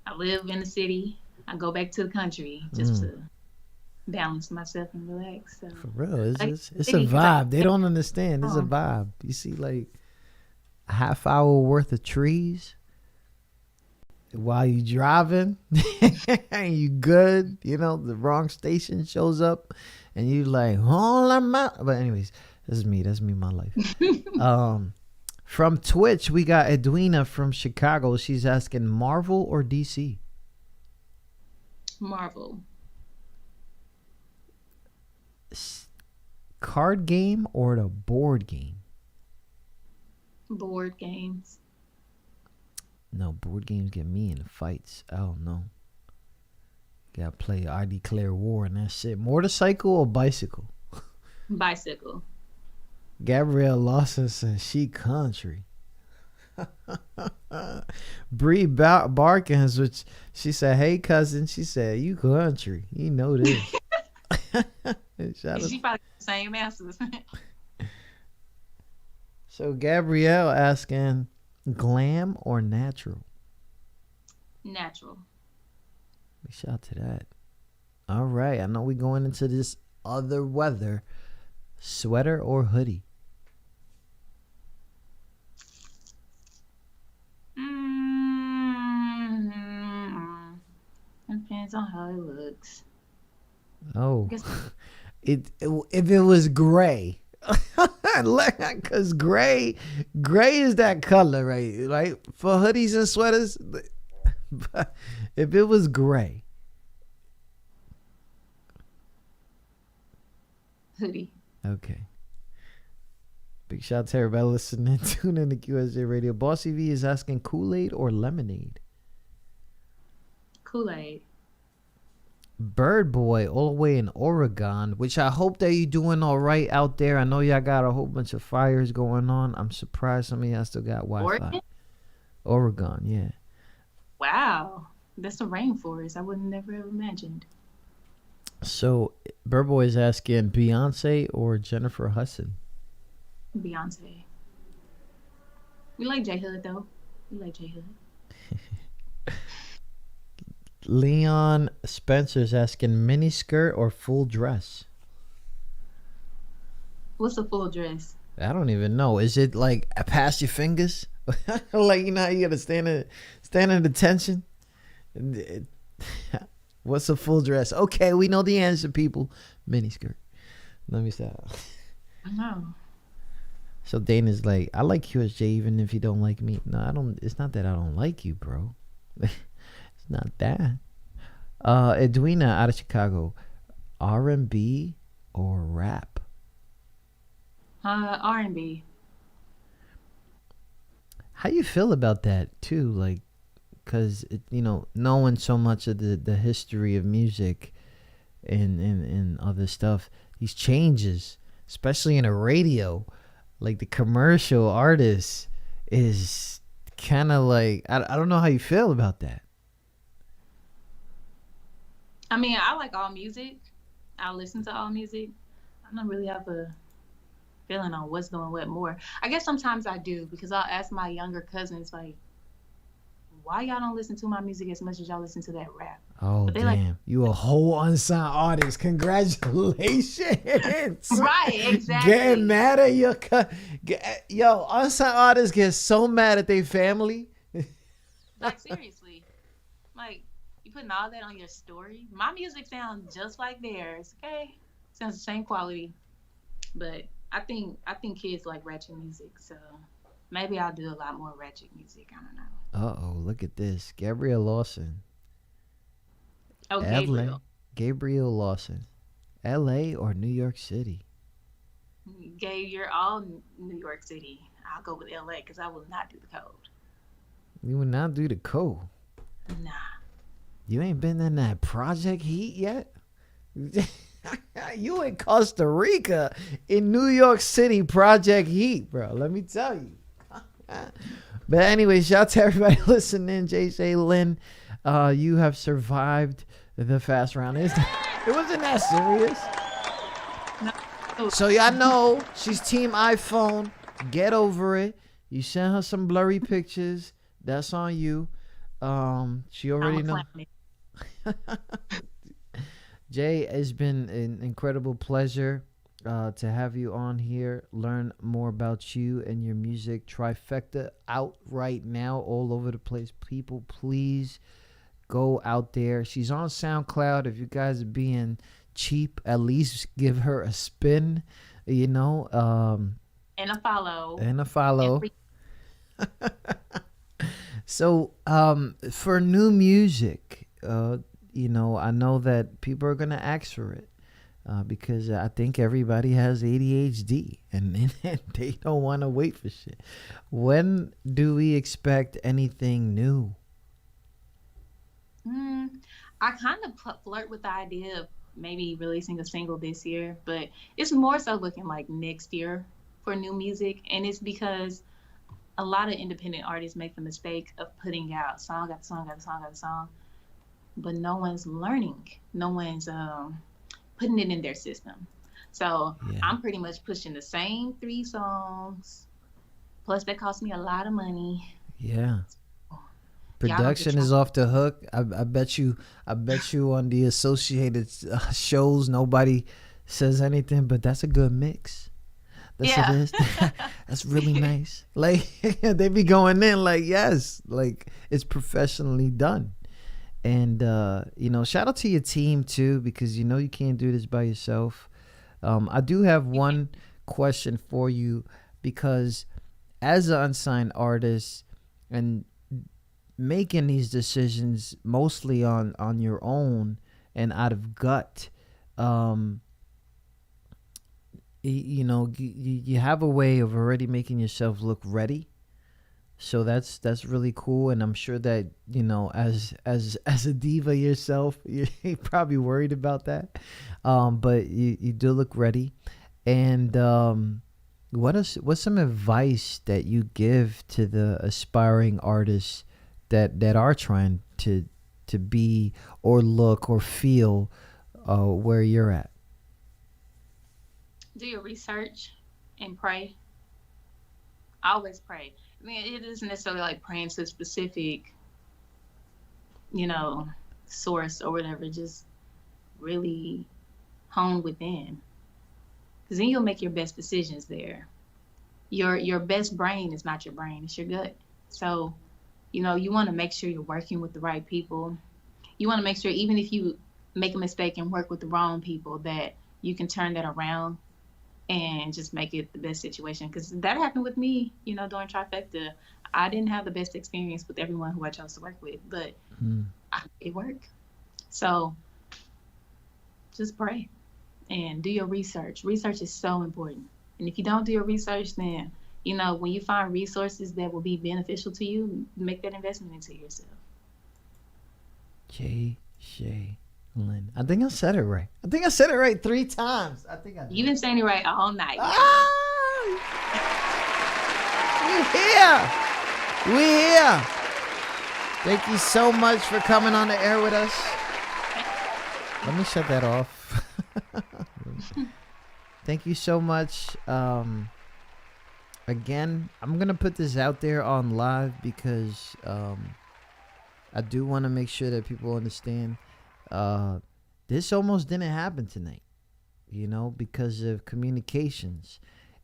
I live in the city. I go back to the country just to balance myself and relax. So. For real, Like, it's a city, 'cause vibe. They don't understand. It's a Oh. vibe. You see like a half hour worth of trees while you driving and you good. You know, the wrong station shows up and you like, oh, I'm out. But anyways, that's me, my life. From Twitch, we got Edwina from Chicago. She's asking Marvel or DC? Marvel. Card game or the board game? Board games. No, board games get me in fights. I don't know. Gotta play I Declare War and that shit. Motorcycle or bicycle? Bicycle. Gabrielle Lawson says she country. Bree Barkins, which she said, hey cousin, she said, you country. You know this. Shout out. She probably the same answers. So Gabrielle asking, glam or natural? Natural. Big shout out to that. All right, I know we going into this other weather. Sweater or hoodie? Depends on how it looks. Oh, Guess- if it was gray, because gray is that color, right? For hoodies and sweaters. But if it was gray, Hoodie. okay. Big shout out to everybody listening. Tune in to QSJ Radio. Bossy V is asking Kool-Aid or lemonade? Kool-Aid. Bird Boy all the way in Oregon, which I hope that you're doing all right out there. I know y'all got a whole bunch of fires going on. I'm surprised some of y'all still got Wi-Fi. Oregon, yeah. Wow. That's a rainforest. I would have never have imagined. So Bird Boy is asking Beyonce or Jennifer Hudson. Beyonce. We like J Hood though. We like J Hood. Leon Spencer's asking mini skirt or full dress. What's a full dress? I don't even know. Is it like past your fingers? Like, you know how you gotta stand at attention? What's a full dress? Okay, we know the answer, people. Mini skirt. Let me stop. I know. So Dana's like, I like QSJ even if you don't like me. No, I don't. It's not that I don't like you, bro. It's not that. Edwina out of Chicago, R&B or rap? R&B. How you feel about that too? Like, cause you know, knowing so much of the history of music and other stuff, these changes, especially in a radio, like the commercial artist is kind of like, I don't know how you feel about that. I mean, I like all music. I listen to all music. I don't really have a feeling on what's doing what more. I guess sometimes I do, because I'll ask my younger cousins, like, why y'all don't listen to my music as much as y'all listen to that rap? Oh, But they damn. like- You a whole unsigned artist. Congratulations. Right, exactly. Getting mad at your yo, unsigned artists get so mad at their family. Like, seriously. Like, you putting all that on your story? My music sounds just like theirs, okay? Sounds the same quality. But I think kids like ratchet music, so maybe I'll do a lot more ratchet music. I don't know. Uh-oh, look at this. Gabrielle Lawson. Oh, Gabriel. Gabrielle Lawson. L.A. or New York City? Gabe, you're all New York City. I'll go with LA because I will not do the code. You would not do the code. Nah. You ain't been in that Project Heat yet? You in Costa Rica in New York City Project Heat, bro. Let me tell you. But anyway, shout out to everybody listening. JJ Lynn, you have survived the fast round. It wasn't that serious. No. So y'all know she's team iPhone. Get over it. You sent her some blurry pictures. That's on you. She already know. Jay, it's been an incredible pleasure to have you on here. Learn more about you and your music. Trifecta out right now all over the place. People, please go out there. She's on SoundCloud. If you guys are being cheap, at least give her a spin, you know. And a follow. And a follow. So for new music, you know, I know that people are going to ask for it because I think everybody has ADHD and they don't want to wait for shit. When do we expect anything new? I kind of flirt with the idea of maybe releasing a single this year, but it's more so looking like next year for new music. And it's because a lot of independent artists make the mistake of putting out song after song after song after song, but no one's learning. No one's putting it in their system. So Yeah. I'm pretty much pushing the same 3 songs. Plus, that cost me a lot of money. Yeah. Yeah, Production is off the hook. I bet you on the associated shows nobody says anything, but that's a good mix. That's Yeah. it is. That's really nice. Like they be going in like, yes, like it's professionally done. And you know, shout out to your team too, because you know you can't do this by yourself. I do have one question for you, because as an unsigned artist and making these decisions mostly on your own and out of gut, you know, you have a way of already making yourself look ready. So that's really cool, and I'm sure that, you know, as a diva yourself, you're probably worried about that. But you do look ready. And what's some advice that you give to the aspiring artists that are trying to be or look or feel where you're at? Do your research and pray. Always pray. I mean, it isn't necessarily like praying to a specific, you know, source or whatever. Just really hone within, because then you'll make your best decisions there. Your best brain is not your brain; it's your gut. So, you know, you want to make sure you're working with the right people. You want to make sure, even if you make a mistake and work with the wrong people, that you can turn that around and just make it the best situation. Because that happened with me, you know, during Trifecta. I didn't have the best experience with everyone who I chose to work with, but it worked. So just pray and do your research. Research is so important. And if you don't do your research, then, you know, when you find resources that will be beneficial to you, make that investment into yourself. J. Shay Lynn. I think I said it right. I think I said it right 3 times. I think I did. You've been saying it right all night. We here. Thank you so much for coming on the air with us. Let me shut that off. Thank you so much. Again, I'm gonna put this out there on live because I do want to make sure that people understand this almost didn't happen tonight, you know, because of communications.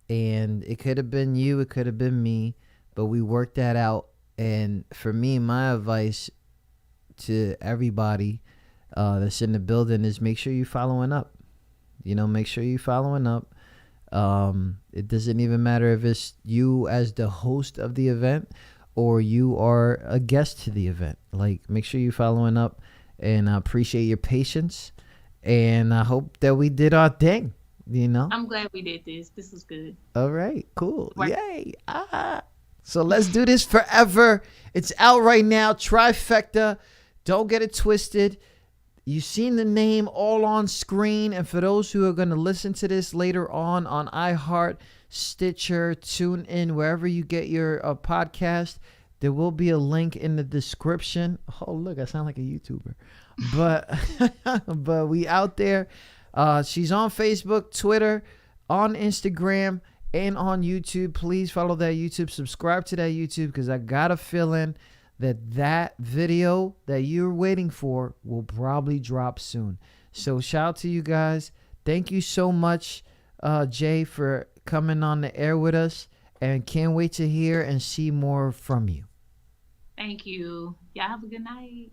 And it could have been you, it could have been me, but we worked that out. And for me, my advice to everybody that's in the building is make sure you're following up. You know, make sure you're following up. It doesn't even matter if it's you as the host of the event or you are a guest to the event. Like, make sure you're following up, and I appreciate your patience, and I hope that we did our thing, you know? I'm glad we did this. This was good. All right, cool. Right. Yay. So let's do this forever. It's out right now, Trifecta. Don't get it twisted. You've seen the name all on screen, and for those who are going to listen to this later on iHeart, Stitcher, TuneIn, wherever you get your podcast, there will be a link in the description. Oh, look, I sound like a YouTuber. But we out there. She's on Facebook, Twitter, on Instagram, and on YouTube. Please follow that YouTube. Subscribe to that YouTube, because I got a feeling that video that you're waiting for will probably drop soon. So shout out to you guys. Thank you so much, Jay, for coming on the air with us, and can't wait to hear and see more from you. Thank you. Y'all have a good night.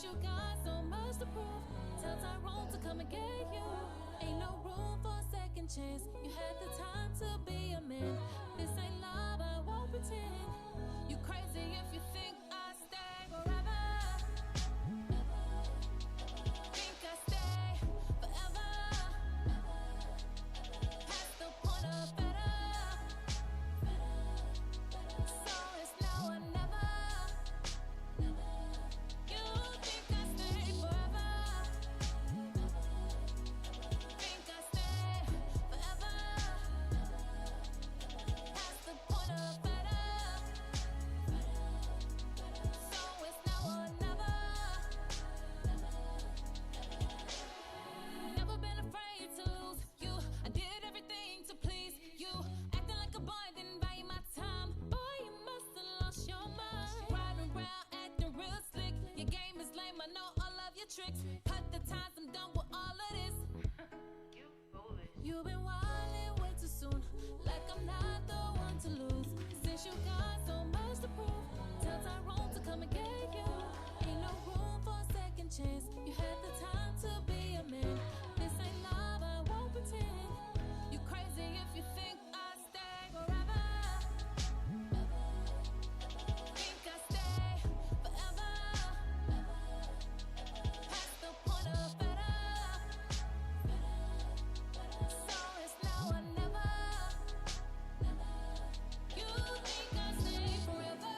You got so much to prove. Tell Tyrone to come and get you. Ain't no room for a second chance. You had the time to be a man. This ain't love, I won't pretend. You crazy if you think I stay forever. Think I stay forever. Past the point of better. So it's now or never. Tricks, cut the You've been wildin' way too soon, like I'm not the one to lose. Since you got so much to prove, tell Tyrone to come and get you. Ain't no room for a second chance. You had the time to be a man. This ain't love, I won't pretend. You crazy if you think I'll stay forever. Think I'll stay forever. Past the point of better. So it's now or never. You think I'll stay forever?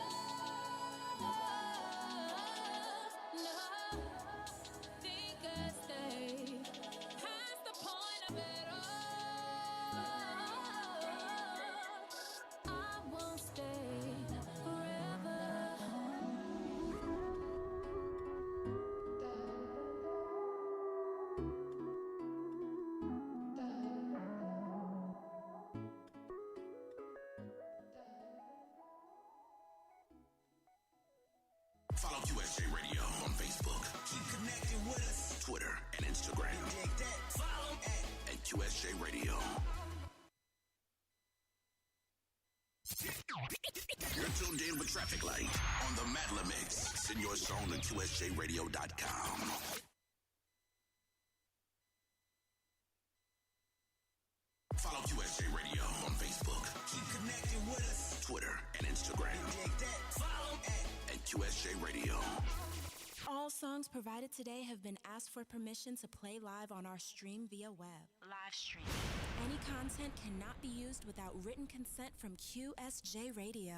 No, think I'll stay past the point of better. I won't stay forever. Follow QSJ Radio on Facebook. Keep connected with us. Twitter and Instagram. Dig that. Follow at QSJ Radio. You're tuned in with Traffic Light on the Madla Mix. Send your song to QSJRadio.com. Follow QSJ Radio on Facebook. Keep connected with us. Twitter and Instagram. Dig that. Follow at QSJ Radio. All songs provided today have been asked for permission to play live on our stream via web. Live stream. Any content cannot be used without written consent from QSJ Radio.